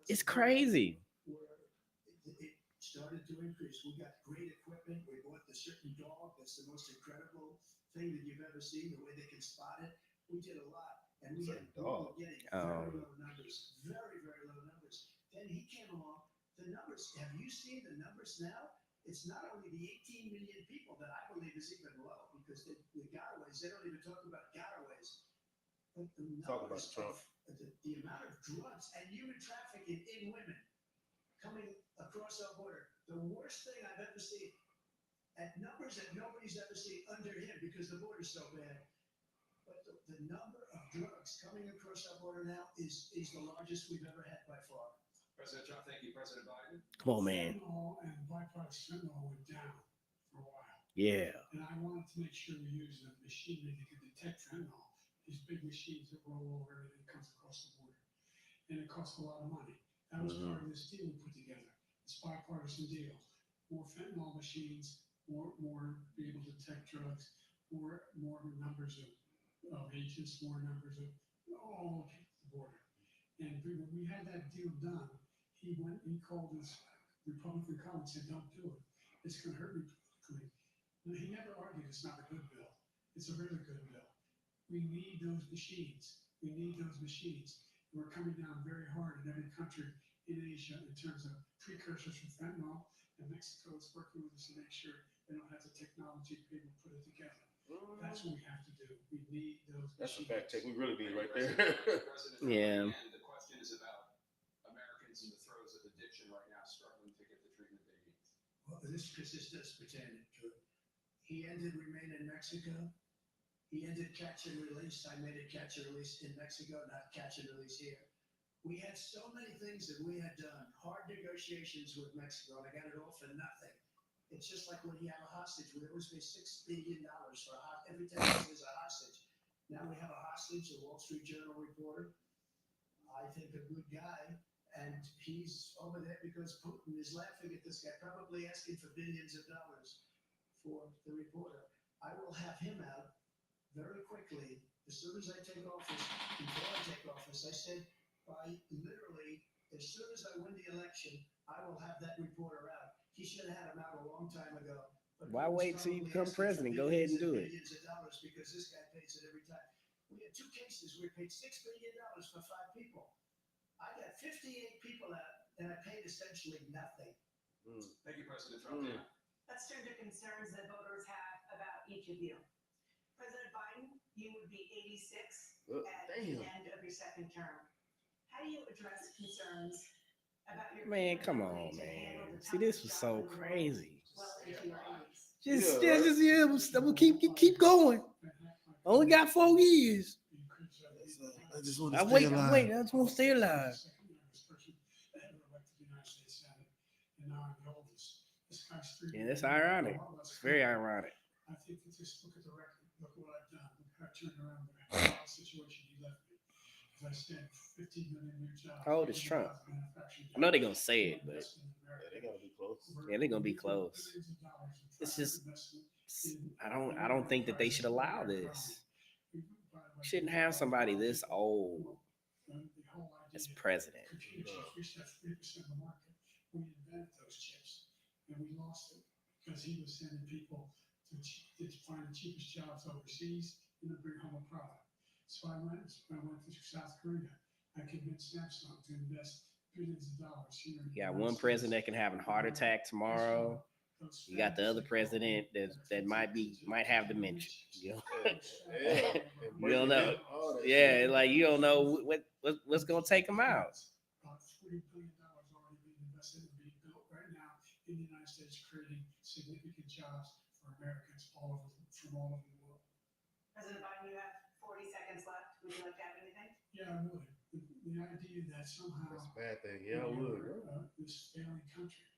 It's crazy. It started to increase. We got great equipment. We bought the certain dog that's the most incredible thing that you've ever seen, the way they can spot it. We did a lot. And we were getting very low numbers, very, very low numbers. Then he came along. The numbers, have you seen the numbers now? It's not only the 18 million people that I believe is even low, because the gotaways, they don't even talk about gotaways. But the numbers of the amount of drugs and human trafficking in women coming across our border, the worst thing I've ever seen, at numbers that nobody's ever seen under him because the border's so bad. But the number of drugs coming across our border now is the largest we've ever had by far. President Trump, thank you. President Biden. Come on, man. Fentanyl and byproduct fentanyl went down for a while. Yeah. And I wanted to make sure we use a machine that can detect fentanyl. These big machines that roll over and it comes across the border. And it costs a lot of money. That was part of this deal we put together. This bipartisan deal. More fentanyl machines, more be able to detect drugs, more numbers of agents, more numbers of all over the border. And when we had that deal done, he called his Republican colleague and said, don't do it. It's going to hurt me politically. Now, he never argued it's not a good bill. It's a really good bill. We need those machines. We need those machines. We're coming down very hard in every country in Asia in terms of precursors for fentanyl. And Mexico is working with us to make sure they don't have the technology to be able to put it together. That's what we have to do. We need those machines. That's a fact check. We really need right there. Yeah. And the question is about Americans in the throes of addiction right now, struggling to get the treatment they need. Well, this does pertain to it. He ended remain in Mexico. He ended catch and release. I made it catch and release in Mexico, not catch and release here. We had so many things that we had done, hard negotiations with Mexico, and I got it all for nothing. It's just like when you have a hostage. We always pay $6 billion for every time there's a hostage. Now we have a hostage, a Wall Street Journal reporter. I think a good guy, and he's over there because Putin is laughing at this guy, probably asking for billions of dollars for the reporter. I will have him out very quickly as soon as I take office. Before I take office, I said by literally as soon as I win the election, I will have that reporter out. He should have had him out a long time ago. Why wait till you become president? Go ahead and do it. Billions of dollars because this guy pays it every time. We had 2 cases where we paid $6 billion for 5 people. I got 58 people out, and I paid essentially nothing. Thank you, President Trump. Yeah. Let's turn to concerns that voters have about each of you. President Biden, you would be 86 at the end of your second term. How do you address concerns about your Man, come on, man. See, this was so crazy. well into your 80s? I'm gonna keep going. Only got 4 years. I just want to I just want to stay alive. Yeah, that's ironic. It's very ironic. I think that just look at the record. Look what I've done. Look how I turned around the situation he left me. As I said, 15 million new jobs. How old is Trump? I know they're gonna say it, but they're gonna be close. yeah, they're gonna be close. It's just I don't think that they should allow this. You shouldn't have somebody this old as president. Computer chips reached that 3% of the market. We invented those chips, and we lost it because he was sending people to find the cheapest jobs overseas and to bring home a product. So I went to South Korea. I convinced Samsung to invest billions of dollars here. You got one president that can have a heart attack tomorrow. You got the other president that might have dementia. You don't know. Yeah, like you don't know what's gonna take him out. About $40 billion already being invested and being built right now in the United States, creating significant jobs for Americans all over from all over the world. President Biden, you have 40 seconds left. Would you like to add anything? Yeah, I would. The idea that somehow That's a bad thing. Yeah, I would. this failing country.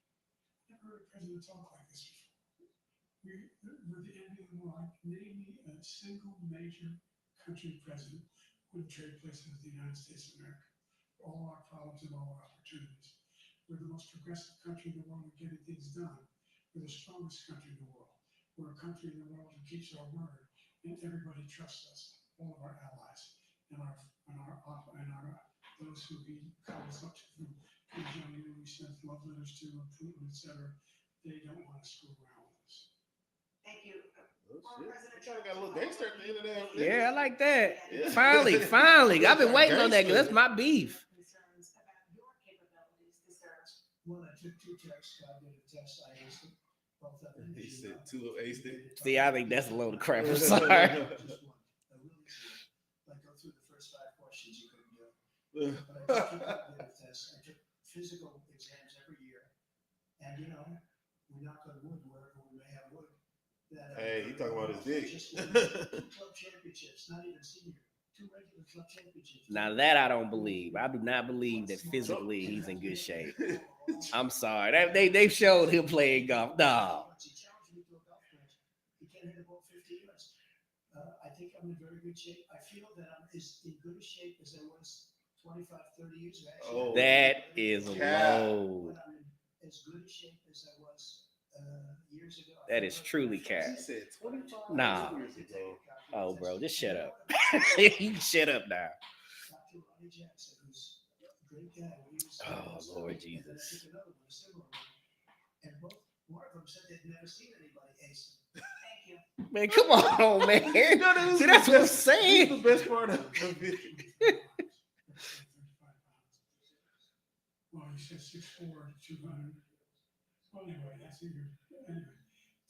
I've never heard a president talk like this before. We're the envy of the world. Name me a single major country president who wouldn't trade places with the United States of America. All our problems and all our opportunities. We're the most progressive country in the world at getting things done. We're the strongest country in the world. We're a country in the world who keeps our word, and everybody trusts us. All of our allies and our those who he comes up to from Kim Jong-un, we sent love letters to, Putin, etc. They don't want to screw around with us. Thank you. Oh, shit. Kind of got a little gangster at the end of that. Yeah, I like that. Yeah. Finally. I've been waiting on that because that's my beef. Concerns about your capabilities to serve. Well, I took 2 tests. I did a test. I aced it. Both of them. He said 2 aced it. See, I think that's a load of crap. I'm Just sorry. one. I really did. Like go through the first 5 questions you couldn't do. But I took a test. I took physical exams every year, and we knock on wood wherever we may have wood. Hey, he talking about his dick. Just 2 club championships, not even senior. 2 regular club championships. Now that I don't believe. I do not believe that physically he's in good shape. I'm sorry. They've showed him playing golf. No. He challenged me to a golf match. He can't hit a ball 50 yards. I think I'm in very good shape. I feel that I'm as in good a shape as I was 25, 30 years ago. Actually, Oh, That is low. but I'm in as good a shape as I was years ago. That is truly cap. He said 25 Nah. years ago. Oh, bro, just shut up. You can shut up now. Dr. Ronnie Jackson, who's a great guy. When he was Oh, Lord and then I Jesus. took another one, a similar one. And one of them said they'd never seen anybody ace him. Thank you. Man, come on, man. See, that's what I'm saying. That's the best part of it. Well, he said 6'4", 200. Well, anyway, that's either. Anyway,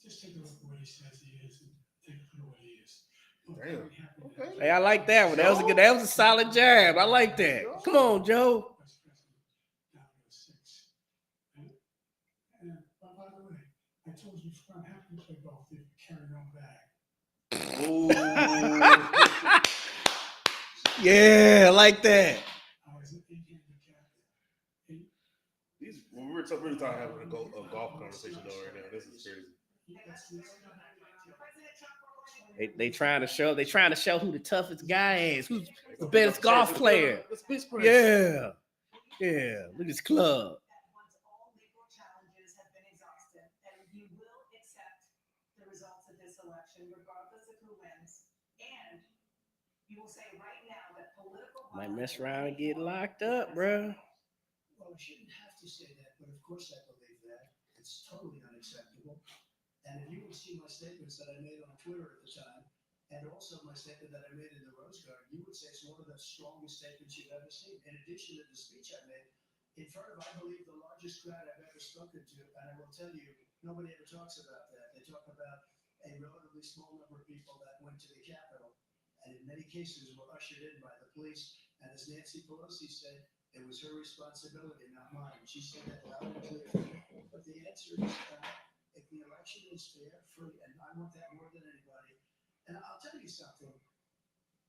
just take a look at what he says he is and take a look at what he is. Damn. Okay. Hey, I like that one. That was a good. That was a solid jab. I like that. Come on, Joe. Vice President down to 6. And by the way, I told you I'm happy to play golf if you carry your own bag. Ooh. Yeah, I like that. I was an 8 handicap. When we're talking having a golf conversation though right now. This is crazy. They trying to show who the toughest guy is, who's the best golf player. Yeah. Look at this club. Once all legal challenges have been exhausted, and you will accept the results of this election, regardless of who wins. And you will say right now that political Might mess around and get locked up, bro. Well, I shouldn't have to say that, but of course I believe that. It's totally unacceptable. And if you would see my statements that I made on Twitter at the time, and also my statement that I made in the Rose Garden, you would say it's one of the strongest statements you've ever seen. In addition to the speech I made in front of, I believe, the largest crowd I've ever spoken to, and I will tell you, nobody ever talks about that. They talk about a relatively small number of people that went to the Capitol, and in many cases were ushered in by the police. And as Nancy Pelosi said, it was her responsibility, not mine. She said that loud and clear. But the answer is, if the election is fair, free, and I want that more than anybody. And I'll tell you something.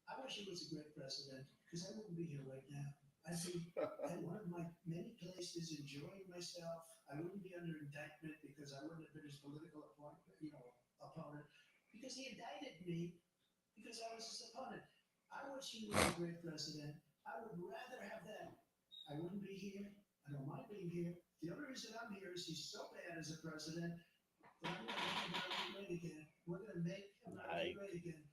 I wish he was a great president because I wouldn't be here right now. I'd be at one of my many places enjoying myself. I wouldn't be under indictment because I wouldn't have been his political opponent, because he indicted me because I was his opponent. I wish he was a great president. I would rather have that. I wouldn't be here. I don't mind being here. The only reason I'm here is he's so bad as a president that I'm going to make America great again. We're going to make America great again.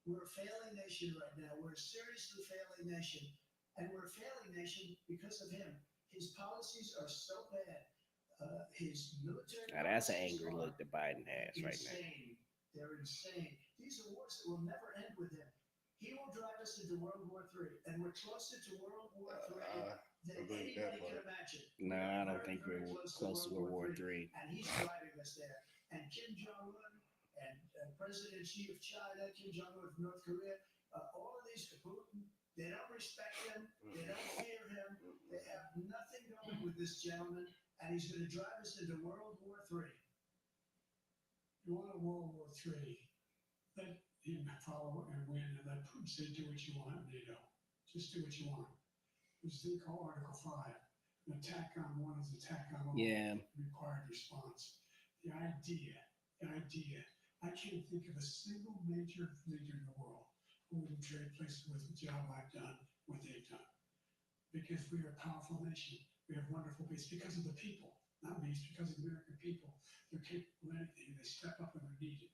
We're a failing nation right now. We're a seriously failing nation. And we're a failing nation because of him. His policies are so bad. His military. Now that's an angry look that Biden has right now. They're insane. These are wars that will never end with him. He will drive us into World War III, and we're closer to World War III than anybody can imagine. No, I don't think we're close to World War III. And he's driving us there. And Kim Jong-un and President Xi of China, Kim Jong-un of North Korea, all of these, Putin, they don't respect him. They don't fear him. They have nothing going with this gentleman, and he's going to drive us into World War III. You want a World War III, let him follow and win, and let Putin say, do what you want in NATO. Just do what you want. There's a thing called Article 5. An attack on one is an attack on all. Yeah. Required response. The idea, I can't think of a single major leader in the world who wouldn't trade places with the job I've done, what they've done. Because we are a powerful nation. We have wonderful people. It's because of the people, not me. It's because of the American people. They're capable of anything. They step up when they're needed.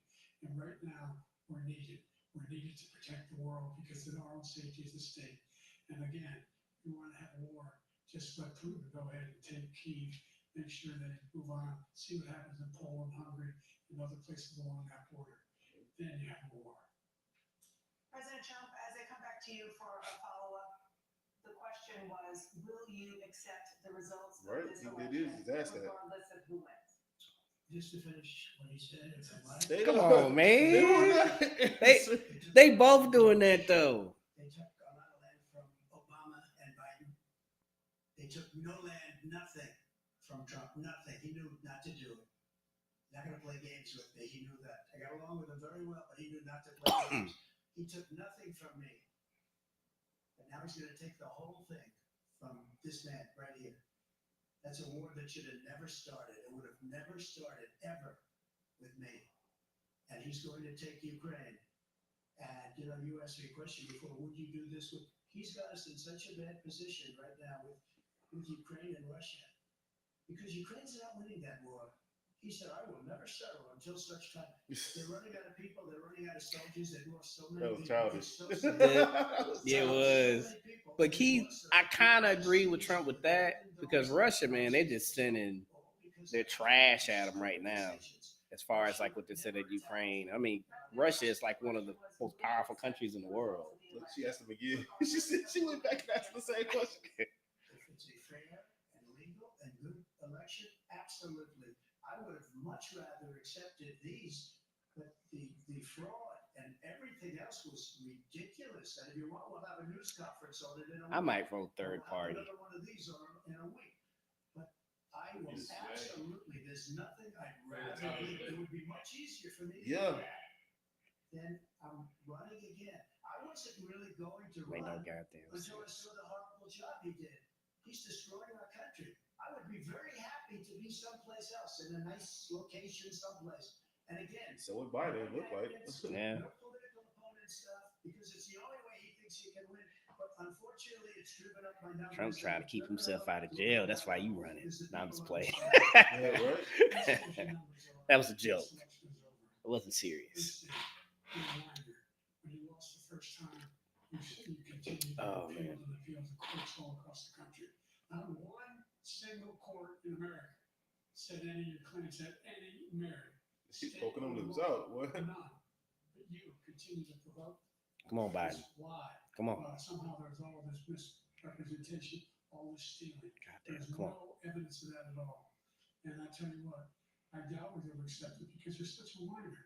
And right now, we're needed. We're needed to protect the world because our own safety is at stake. And again, we want to have a war. Just let Putin go ahead and take Kyiv, make sure they move on, see what happens in Poland, Hungary, and other places along that border. Then you have a war. President Trump, as I come back to you for a follow-up, the question was, will you accept the results of Right, this it election, is. He's asked that. regardless of who wins? Just to finish what he said, if I might. Come on, man. They will not. They both doing that though. They took a lot of land from Obama and Biden. They took no land, nothing from Trump, nothing. He knew not to do it. Not going to play games with me. He knew that. I got along with him very well, but he knew not to play games. He took nothing from me. But now he's going to take the whole thing from this man right here. That's a war that should have never started. It would have never started ever with me. And he's going to take Ukraine. And, you asked me a question before, would you do this with, he's got us in such a bad position right now with Ukraine and Russia. Because Ukraine's not winning that war. He said, I will never settle until such time. They're running out of people. They're running out of soldiers. They've lost so many That was people. childish. It's so sad. Yeah, it was. But I kind of agree with Trump with that because Russia, man, they just sending their trash at them right now. As far as like what they said at Ukraine, I mean, Russia is like one of the most powerful countries in the world. Look, she asked him again. She said she went back and asked the same question. If it's a fair and legal and good election, absolutely. I would have much rather accepted these, but the fraud and everything else was ridiculous. And if you want, we'll have a news conference on it in a week. I might vote third party. Another one of these in a week. But I will absolutely, there's nothing I'd rather do. It would be much easier for me to do that than I'm running again. I wasn't really going to Make no run goddamn until I sense. saw the horrible job he did. He's destroying our country. I would be very happy to be someplace else in a nice location someplace. And again, So what Biden look like? Yeah. no political opponent stuff because it's the only way he thinks he can win. But unfortunately, it's driven up my numbers. Trump's trying to keep himself out of jail. That's why you running. No, I'm just playing. Yeah, right. That was a joke. It wasn't serious. When you lost the first time, you continued to Oh, appeal man. and appeal to courts all across the country. Not one single court in America said any of your claims had any merit. She's poking them lips out. What? None. But you continue to provoke. Come on, Biden. Why? Come on. Somehow there's all this misrepresentation, all this stealing. Goddamn, There's come on. no evidence of that at all. And I tell you what, I doubt whether you'll accept it because you're such a whiner.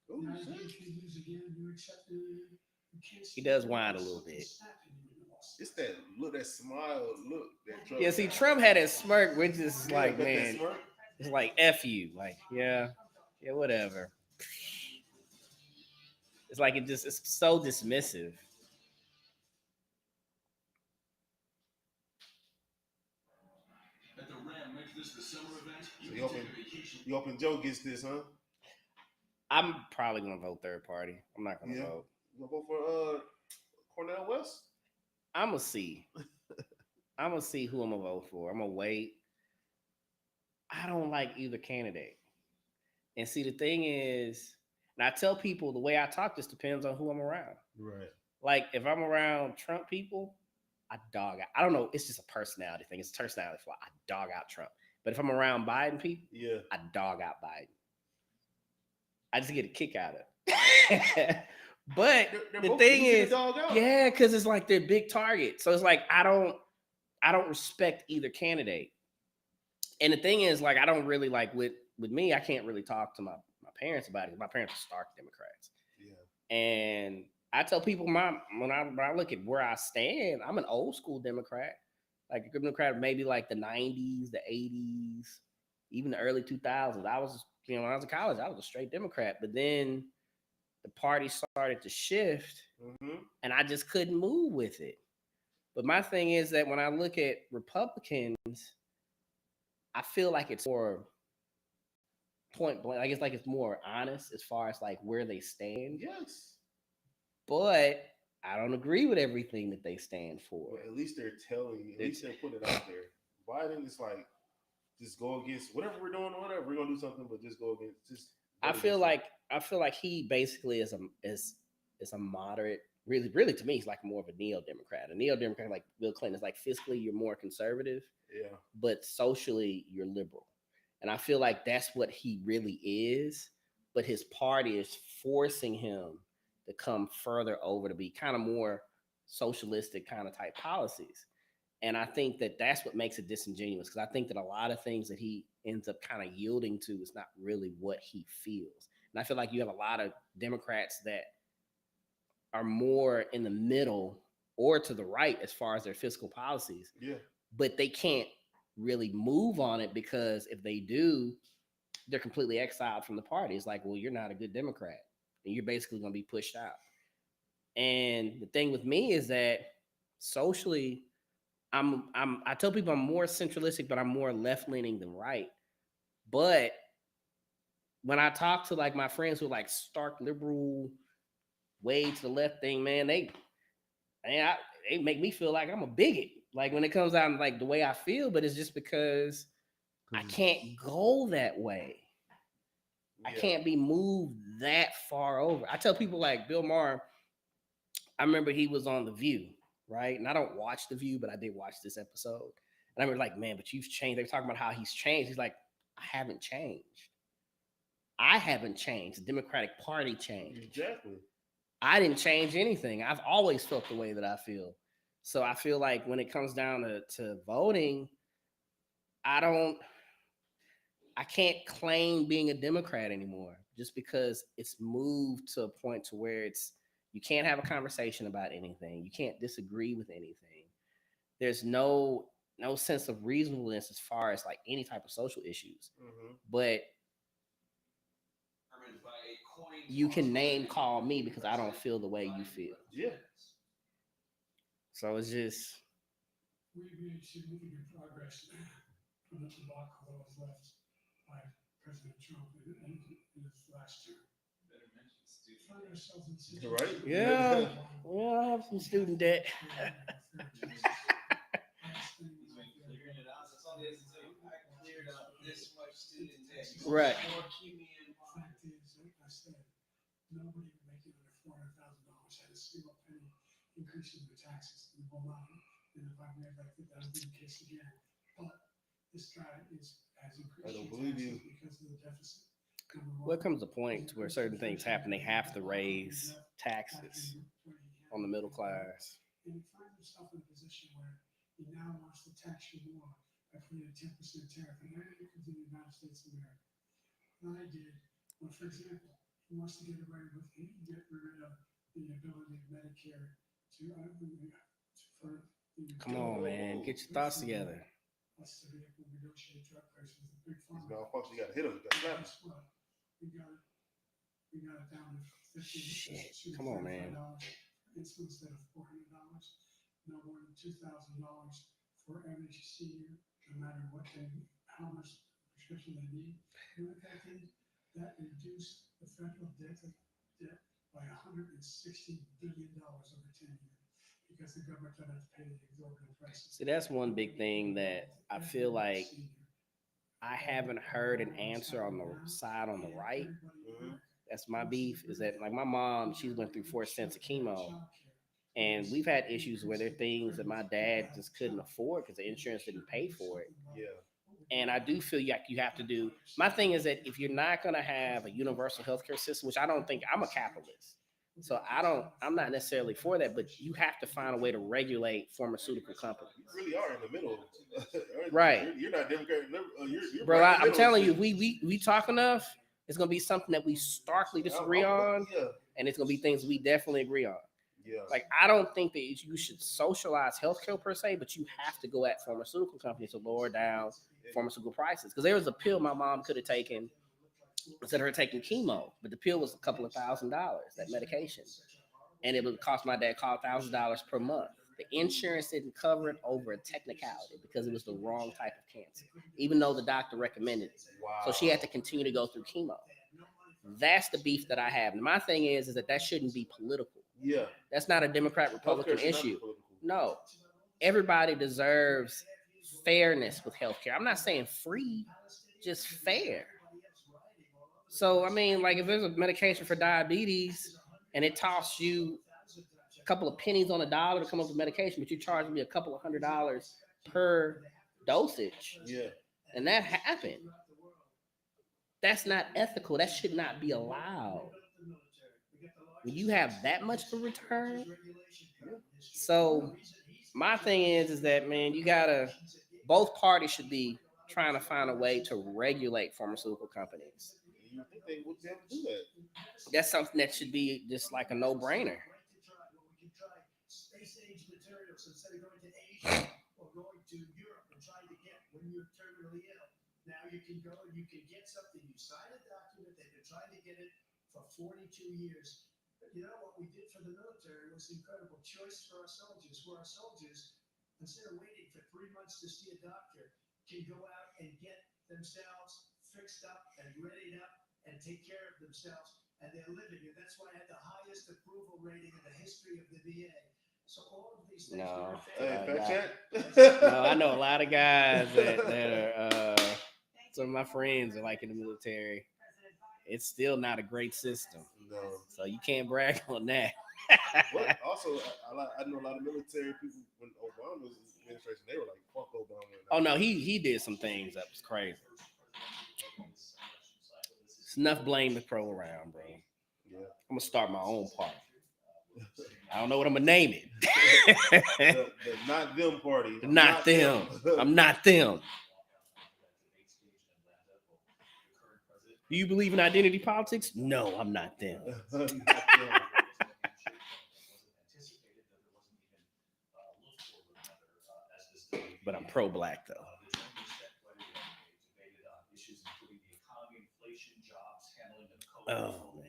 Oh, The idea shit. if you lose again, you accept it. You can't He does whine a little bit. It's that look, that smile look. That Trump Yeah, see, Trump had that smirk, which is Yeah, like, got that man, smirk. it's like F you. Like, yeah, whatever. It's like it's so dismissive. At the Ram makes this the summer event. So you hoping Joe gets this, huh? I'm probably gonna vote third party. I'm not gonna Yeah. vote. You gonna vote for Cornel West? I'm gonna see. I'm gonna see who I'm gonna vote for. I'm gonna wait. I don't like either candidate. And see, the thing is, and I tell people the way I talk just depends on who I'm around. Right. Like if I'm around Trump people, I dog out. I don't know. It's just a personality thing. It's a personality flaw. I dog out Trump. But if I'm around Biden people, Yeah. I dog out Biden. I just get a kick out of it. But They're the both thing easy to is, dog out. yeah, because it's like they're big targets. So it's like I don't respect either candidate. And the thing is, like, I don't really like with me, I can't really talk to my parents about it. My parents are stark Democrats. Yeah. And I tell people when I look at where I stand, I'm an old school Democrat. Like a Democrat, maybe like the 90s, the 80s, even the early 2000s. I was, when I was in college, I was a straight Democrat. But then the party started to shift, and I just couldn't move with it. But my thing is that when I look at Republicans, I feel like it's more point blank. Like it's more honest as far as like where they stand. Yes. But I don't agree with everything that they stand for. Well, at least they're telling you. At least they're putting it out there. Biden is like, just go against whatever we're doing, or whatever we're gonna do something, but just go against. I feel like he basically is a moderate. Really, to me, he's like more of a neo-Democrat. A neo-Democrat like Bill Clinton is like fiscally you're more conservative, yeah, but socially you're liberal. And I feel like that's what he really is. But his party is forcing him to come further over to be kind of more socialistic kind of type policies. And I think that that's what makes it disingenuous, because I think that a lot of things that he ends up kind of yielding to is not really what he feels. And I feel like you have a lot of Democrats that are more in the middle or to the right as far as their fiscal policies. Yeah. But they can't really move on it, because if they do, they're completely exiled from the party. It's like, well, you're not a good Democrat, and you're basically going to be pushed out. And the thing with me is that socially, I tell people I'm more centralistic, but I'm more left leaning than right. But when I talk to like my friends who are like stark liberal, way to the left thing, man, they make me feel like I'm a bigot. Like when it comes down to like the way I feel, but it's just because I can't go that way. I can't be moved that far over. I tell people like Bill Maher, I remember he was on The View, right? And I don't watch The View, but I did watch this episode. And I remember like, man, but you've changed. They were talking about how he's changed. He's like, I haven't changed. I haven't changed. The Democratic Party changed. Exactly. I didn't change anything. I've always felt the way that I feel. So I feel like when it comes down to voting, I can't claim being a Democrat anymore, just because it's moved to a point to where you can't have a conversation about anything. You can't disagree with anything. There's no sense of reasonableness as far as like any type of social issues. But you can name call me because I don't feel the way you feel. Yeah. So it's just, We've made significant progress from the debacle that was left by President Trump in his last term. Find ourselves in a situation Right? yeah, I have some student debt. Right. Fact is, I said, nobody making under $400,000 had a single penny increase in their taxes in Vermont. And if I made that would be the case again. But this guy has increased I don't your believe taxes you. because of the deficit. What comes a point to where certain things happen, they have to raise taxes on the middle class. And he finds himself in a position where he now wants to tax you more by putting a 10% tariff on everything that comes in the United States of America. And I did, well, for example, he wants to get rid of the ability of Medicare Come on, man, get your thoughts together. Us to be able to negotiate drug prices with big These pharma. motherfuckers, you gotta hit them. You gotta slap them. Guess what? We got it down to Shit, $50. come on, man. Insulin instead of $400. No more than $2,000 for every senior, no matter how much prescription they need. You know what that did? That reduced the federal debt by $160 billion over 10 years. Because the government doesn't have to pay the exorbitant prices. See, that's one big thing that I feel like I haven't heard an answer on the side on the right. That's my beef, is that like my mom, she's went through 4 stints of chemo. And we've had issues where there are things that my dad just couldn't afford because the insurance didn't pay for it. Yeah. And I do feel like you have to do. My thing is that if you're not going to have a universal healthcare system, which I don't think, I'm a capitalist. So I'm not necessarily for that, but you have to find a way to regulate pharmaceutical companies. You really are in the middle. Right. You're not Democrat. You're Bro, right in the I'm middle. telling you, we talk enough, it's going to be something that we starkly disagree on. Yeah. And it's going to be things we definitely agree on. Yeah. Like, I don't think that you should socialize healthcare per se, but you have to go at pharmaceutical companies to lower down pharmaceutical prices. Because there was a pill my mom could have taken instead of her taking chemo. But the pill was a couple of $1,000s, that medication. And it would cost my dad $1,000 per month. The insurance didn't cover it over a technicality because it was the wrong type of cancer, even though the doctor recommended it. Wow. So she had to continue to go through chemo. That's the beef that I have. And my thing is that shouldn't be political. Yeah. That's not a Democrat Republican Healthcare should not be issue. political. No, everybody deserves fairness with healthcare. I'm not saying free, just fair. So I mean, like if there's a medication for diabetes and it costs you a couple of pennies on a dollar to come up with medication, but you charge me a couple of $100s per dosage, Yeah. and that happened. That's not ethical. That should not be allowed. When you have that much of a return. So my thing is that, man, both parties should be trying to find a way to regulate pharmaceutical companies. You think they would be able to do that? That's something that should be just like a no-brainer. Space age materials instead of going to Asia or going to Europe and trying to get when you're terminally ill. Now you can go and you can get something. You sign a document. They've been trying to get it for 42 years. But you know what we did for the military was incredible choice for our soldiers. Where our soldiers, instead of waiting for 3 months to see a doctor, can go out and get themselves fixed up and readied up and take care of themselves. And they're living. And that's why I had the highest approval rating in the history of the VA. So all of these things. No, Hey, I know a lot of guys that are. Some of my friends are like in the military. It's still not a great system. No. So you can't brag on that. But also, I know a lot of military people when Obama was in the administration, they were like, "Fuck Obama." Oh no, he did some things that was crazy. It's enough blame to throw around, bro. Yeah. I'm gonna start my own party. I don't know what I'm gonna name it. the not them party. Not them. I'm not them. Do you believe in identity politics? No, I'm not them. But I'm pro-black though. Oh man.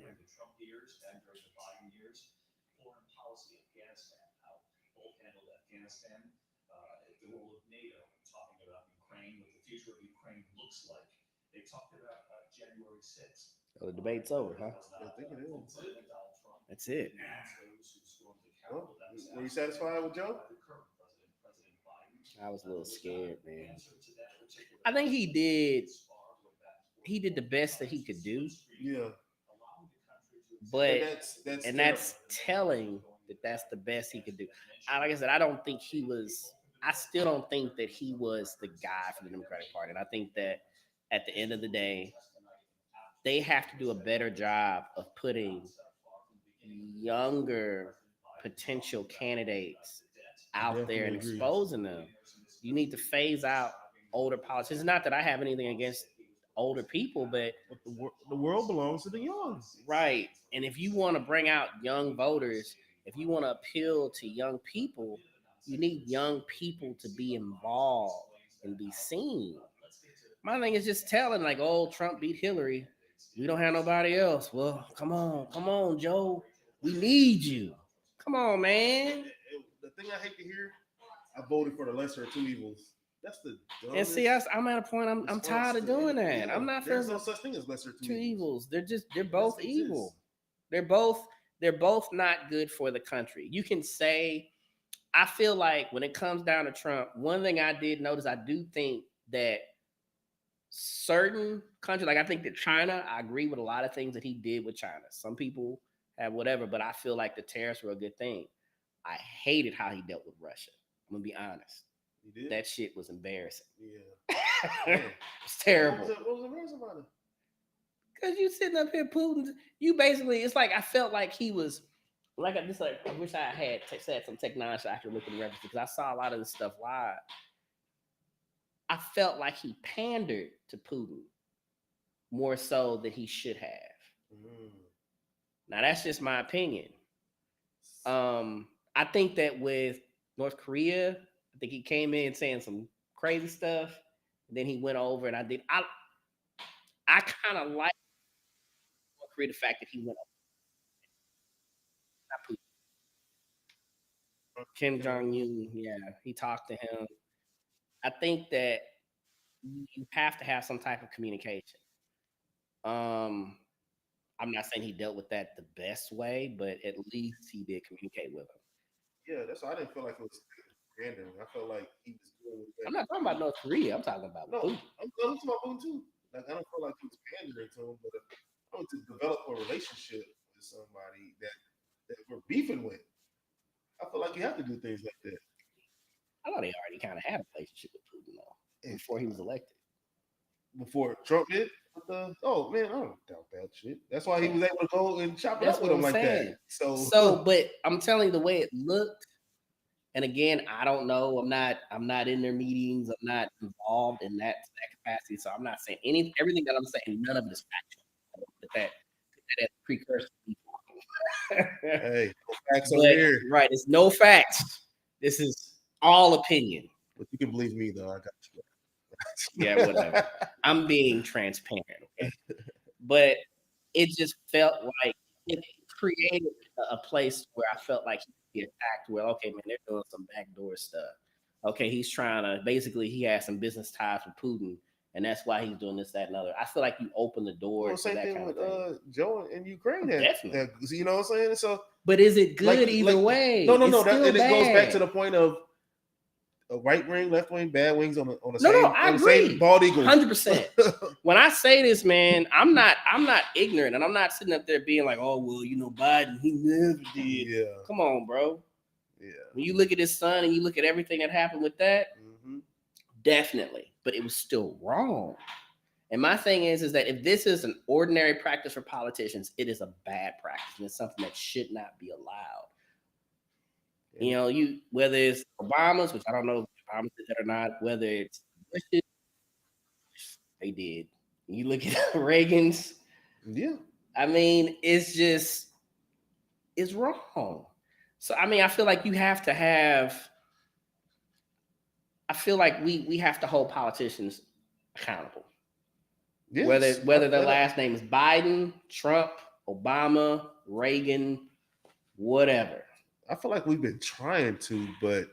The role of NATO, talking about Ukraine, what the future of Ukraine looks like. They talked about January 6th. Oh, the debate's over, huh? I think it is. That's it. Well, were you satisfied with Joe? I was a little scared, man. I think he did the best that he could do. Yeah. But and that's telling that that's the best he could do. Like I said, I still don't think that he was the guy for the Democratic Party. And I think that at the end of the day, they have to do a better job of putting younger potential candidates out there and exposing them. You need to phase out older politicians. Not that I have anything against older people, but the world belongs to the young. Right. And if you want to bring out young voters, if you want to appeal to young people, you need young people to be involved and be seen. My thing is just telling, like, oh, Trump beat Hillary. We don't have nobody else. Well, come on, Joe. We need you. Come on, man. The thing I hate to hear, I voted for the lesser of two evils. That's the dumbest. And see, I'm at a point. I'm tired of doing that. Yeah, I'm not. There's no such thing as lesser two evils. They're It both doesn't evil. exist. They're both not good for the country. You can say, I feel like when it comes down to Trump, one thing I did notice, I do think that certain countries, like I think that China, I agree with a lot of things that he did with China. Some people have whatever, but I feel like the tariffs were a good thing. I hated how he dealt with Russia. I'm gonna be honest. You did? That shit was embarrassing. Yeah. It's terrible. What was embarrassing about it? Because you sitting up here, Putin, you basically, it's like I felt like he was, I wish I had said some technology I could look at the references because I saw a lot of this stuff live. I felt like he pandered to Putin more so than he should have. Now, that's just my opinion. I think that with North Korea, I think he came in saying some crazy stuff. And then he went over and I kind of like Korea, the fact that he went up. Kim Jong-un, yeah, he talked to him. I think that you have to have some type of communication. Um, I'm not saying he dealt with that the best way, but at least he did communicate with him. Yeah, that's why I didn't feel like it was pandering. I felt like he was doing what I'm not talking about North Korea. I'm talking about No, Putin. I'm talking about Boone too. Like I don't feel like he was pandering to him, but I want to develop a relationship with somebody that we're beefing with. I feel like you have to do things like that. I thought he already kind of had a relationship with Putin though before he was elected. Before Trump did, oh man, I don't doubt that shit. That's why he was able to go and chop it That's up with what him I'm like saying. that. So, But I'm telling you the way it looked. And again, I don't know. I'm not in their meetings. I'm not involved in that capacity. So I'm not saying everything that I'm saying. None of it is factual. That precursor. hey, no facts over here. Right, it's no facts. This is all opinion. But you can believe me though. I got you. Yeah, whatever. I'm being transparent, okay? But it just felt like it created a place where I felt like he could be attacked. Well, okay, man, they're doing some backdoor stuff. Okay, he's trying to basically he has some business ties with Putin, and that's why he's doing this, that, and other. I feel like you open the door Well, to same that thing kind with of thing. Joe in Ukraine. Definitely. You know what I'm saying? So, but is it good either way? No. It's still And it goes back to bad. the point of a right wing, left wing, bad wings on the I agree. same bald eagle. 100%. When I say this, man, I'm not ignorant, and I'm not sitting up there being like, oh well, you know, Biden, he never did. Yeah. Come on, bro. Yeah. When you look at his son and you look at everything that happened with that, definitely. But it was still wrong. And my thing is that if this is an ordinary practice for politicians, it is a bad practice, and it's something that should not be allowed. Yeah. You know, whether it's Obama's, which I don't know if Obama did that or not, whether it's Bush's, they did. You look at Reagan's. Yeah. I mean, it's wrong. So I mean, I feel like you have to have. I feel like we have to hold politicians accountable. Yes. Whether their last name is Biden, Trump, Obama, Reagan, whatever. I feel like we've been trying to, but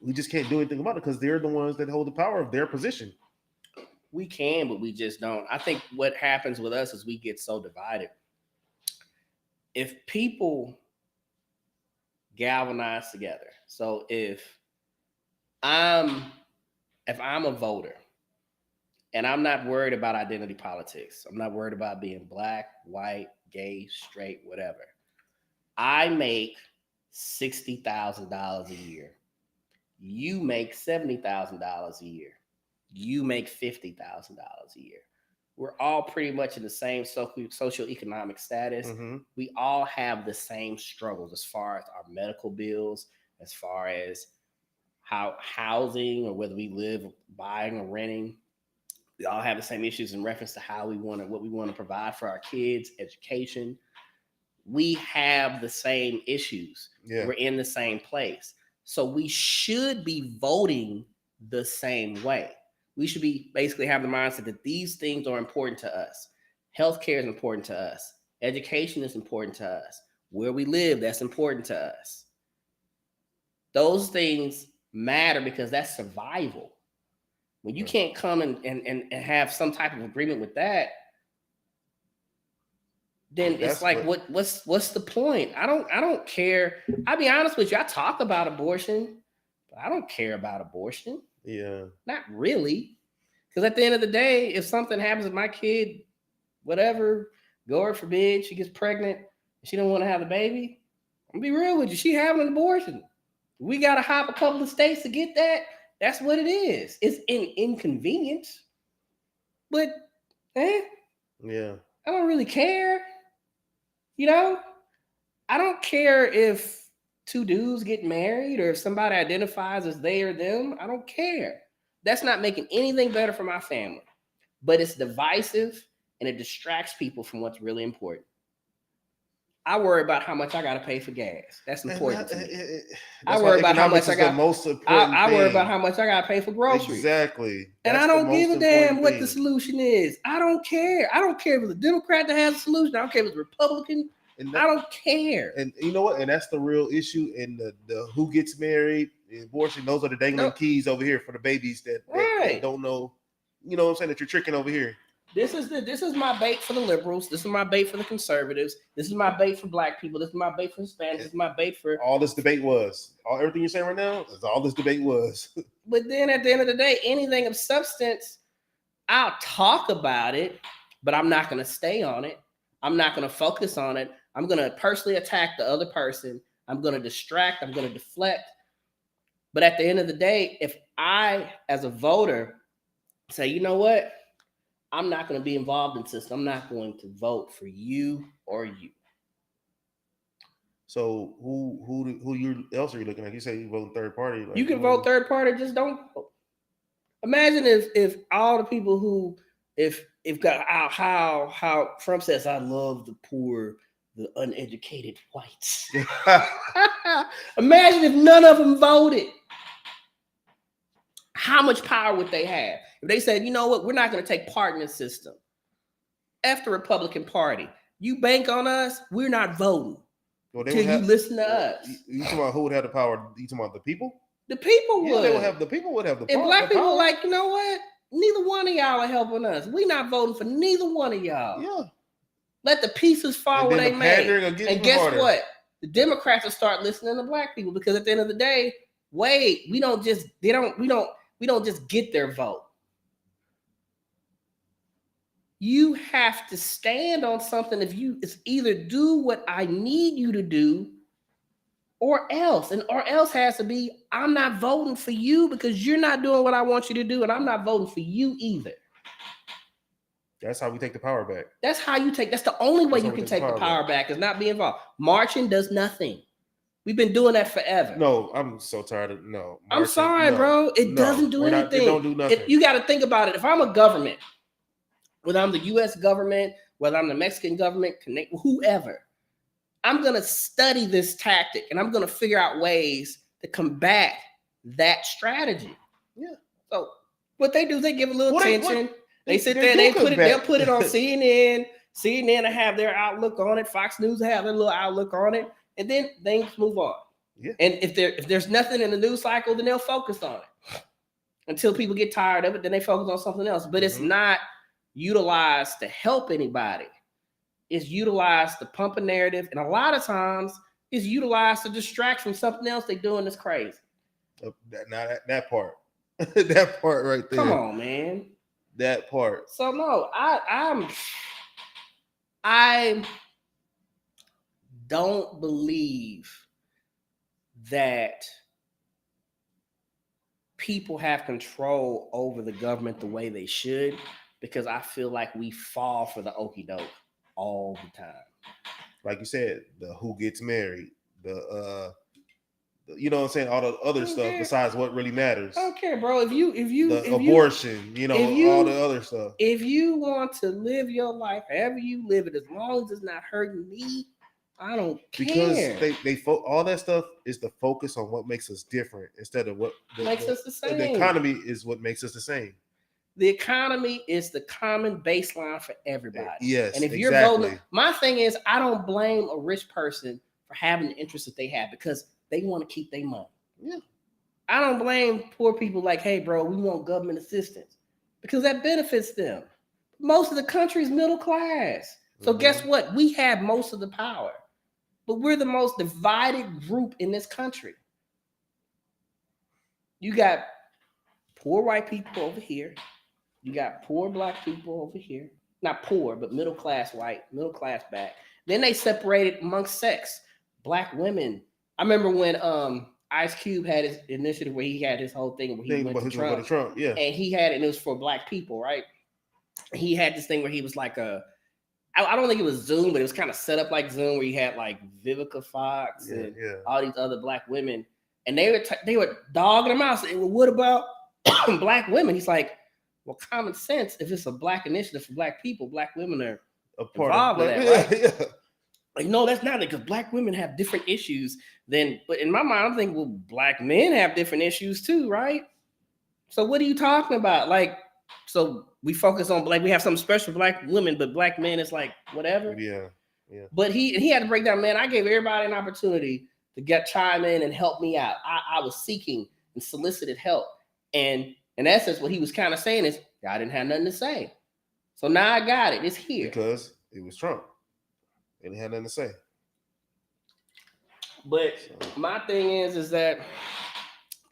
we just can't do anything about it because they're the ones that hold the power of their position. We can, but we just don't. I think what happens with us is we get so divided. If people galvanize together, so if I'm a voter and I'm not worried about identity politics, I'm not worried about being black, white, gay, straight, whatever. I make $60,000 a year. You make $70,000 a year. You make $50,000 a year. We're all pretty much in the same socioeconomic status. Mm-hmm. We all have the same struggles as far as our medical bills, as far as how housing or whether we live buying or renting. We all have the same issues in reference to what we want to provide for our kids, education. We have the same issues. Yeah. We're in the same place. So we should be voting the same way. We should be basically have the mindset that these things are important to us. Healthcare is important to us. Education is important to us. Where we live, that's important to us. Those things matter because that's survival. When you can't come and have some type of agreement with that, then it's like, what's the point? I don't care. I'll be honest with you. I talk about abortion, but I don't care about abortion. Yeah. Not really. Because at the end of the day, if something happens with my kid, whatever, God forbid, she gets pregnant, and she don't want to have the baby, I'm gonna be real with you. She having an abortion. We got to hop a couple of states to get that. That's what it is. It's an inconvenience. But, yeah, I don't really care. You know, I don't care if two dudes get married or if somebody identifies as they or them. I don't care. That's not making anything better for my family. But it's divisive and it distracts people from what's really important. I worry about how much I got to pay for gas. That's important to me. I That's worry why about how much economics I is the got. most important I worry thing. about how much I got to pay for groceries. Exactly. And That's I the don't give most a damn important what thing. the solution is. I don't care. I don't care if it's a Democrat that has a solution. I don't care if it's a Republican. And I don't care. And you know what? And that's the real issue. And the who gets married, the abortion, those are the dangling Nope. keys over here for the babies that Right. don't know. You know what I'm saying? That you're tricking over here. This is my bait for the liberals. This is my bait for the conservatives. This is my bait for black people. This is my bait for Hispanics. This is my bait for All this debate was. Everything you're saying right now is all this debate was. But then at the end of the day, anything of substance, I'll talk about it, but I'm not going to stay on it. I'm not going to focus on it. I'm going to personally attack the other person. I'm going to distract. I'm going to deflect. But at the end of the day, if I, as a voter, say, you know what? I'm not going to be involved in this. I'm not going to vote for you or you. So who else are you looking at? You say you vote third party. Like, You can vote third party, just don't vote. Imagine if all the people who if got how Trump says, I love the poor, the uneducated whites. Imagine if none of them voted. How much power would they have? If they said, you know what, we're not going to take part in this system. F the Republican Party. You bank on us, we're not voting. Well, Till you listen to us. You talking about who would have the power? You talking about the people? The people would. Yeah, they would have the people would have the power. And black people like, you know what? Neither one of y'all are helping us. We're not voting for neither one of y'all. Yeah. Let the pieces fall where they may. And guess harder. what? The Democrats will start listening to black people because at the end of the day, we don't just get their vote. You have to stand on something. It's either do what I need you to do or else. And or else has to be, I'm not voting for you because you're not doing what I want you to do, and I'm not voting for you either. That's how we take the power back. That's the only way you can take the power back is not be involved. Marching does nothing. We've been doing that forever. No, I'm so tired of marching, I'm sorry, bro. It doesn't do anything. It don't do nothing. You got to think about it. If I'm a government, whether I'm the U.S. government, whether I'm the Mexican government, whoever, I'm going to study this tactic and I'm going to figure out ways to combat that strategy. Yeah. So what they do is they give a little attention. They sit there, they'll put it on CNN. CNN will have their outlook on it. Fox News will have their little outlook on it. And then things move on. Yeah. And if there's nothing in the news cycle, then they'll focus on it. Until people get tired of it, then they focus on something else. But it's not utilized to help anybody. It's utilized to pump a narrative. And a lot of times it's utilized to distract from something else they're doing that's crazy. That part. That part right there. Come on, man. That part. So no, I don't believe that people have control over the government the way they should, because I feel like we fall for the okie doke all the time. Like you said, the who gets married, you know what I'm saying, all the other stuff besides what really matters. I don't care, bro. If abortion, all the other stuff. If you want to live your life however you live it, as long as it's not hurting me, I don't care. Because all that stuff is the focus on what makes us different instead of what makes us the same. The economy is what makes us the same. The economy is the common baseline for everybody. Yes, and if you're voting, my thing is, I don't blame a rich person for having the interest that they have because they want to keep their money. Yeah. I don't blame poor people like, hey, bro, we want government assistance because that benefits them. Most of the country is middle class. So guess what? We have most of the power, but we're the most divided group in this country. You got poor white people over here. You got poor black people over here. Not poor, but middle class white, middle class black. Then they separated amongst sex. Black women. I remember when Ice Cube had his initiative where he had his whole thing where he went to Trump. Yeah. And he had it, and it was for black people, right? He had this thing where he was like I don't think it was Zoom, but it was kind of set up like Zoom where you had like Vivica Fox and all these other black women. And they were dogging him out saying, well, what about black women? He's like, well, common sense, if it's a black initiative for black people, black women are involved in that, right? Like, no, that's not it, because black women have different issues than, but in my mind, I'm thinking, well, black men have different issues too, right? So what are you talking about? Like, so we focus on we have something special for black women, but black men is like whatever. Yeah. But he had to break down, man. I gave everybody an opportunity to chime in and help me out. I was seeking and solicited help. And in essence, what he was kind of saying is, I didn't have nothing to say. So now I got it. It's here. Because it was Trump. And he had nothing to say. But my thing is that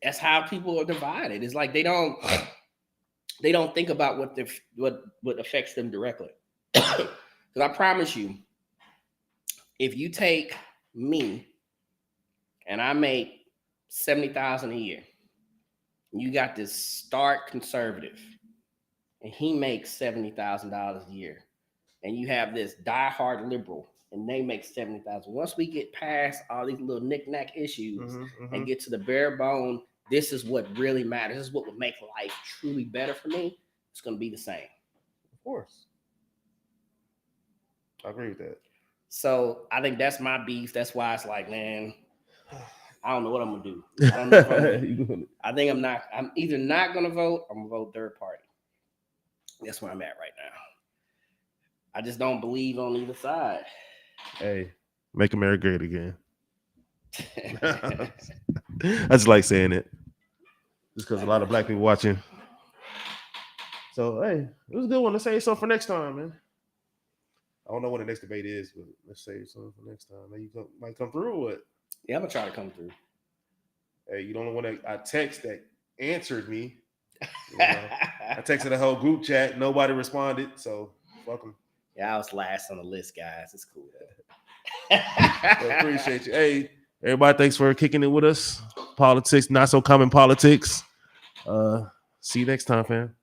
that's how people are divided. It's like they don't think about what affects them directly. Because I promise you, if you take me and I make $70,000 a year, and you got this stark conservative, and he makes $70,000 a year, and you have this diehard liberal, and they make $70,000. Once we get past all these little knick-knack issues and get to the bare bone, this is what really matters. This is what would make life truly better for me. It's going to be the same. Of course. I agree with that. So I think that's my beef. That's why it's like, man, I don't know what I'm gonna do. I don't know if I think I'm either not gonna vote or I'm gonna vote third party. That's where I'm at right now. I just don't believe on either side. Hey, make America great again. I just like saying it. Just because a lot of black people watching. So hey, it was a good one. Let's save something for next time, man. I don't know what the next debate is, but let's save something for next time. Maybe you might come through or what? Yeah, I'm gonna try to come through. Hey, you don't know when I text that answered me. You know, I texted the whole group chat. Nobody responded, so fuck them. Yeah, I was last on the list, guys. It's cool. Appreciate you. Hey, everybody, thanks for kicking it with us. Politics, not so common politics. See you next time, fam.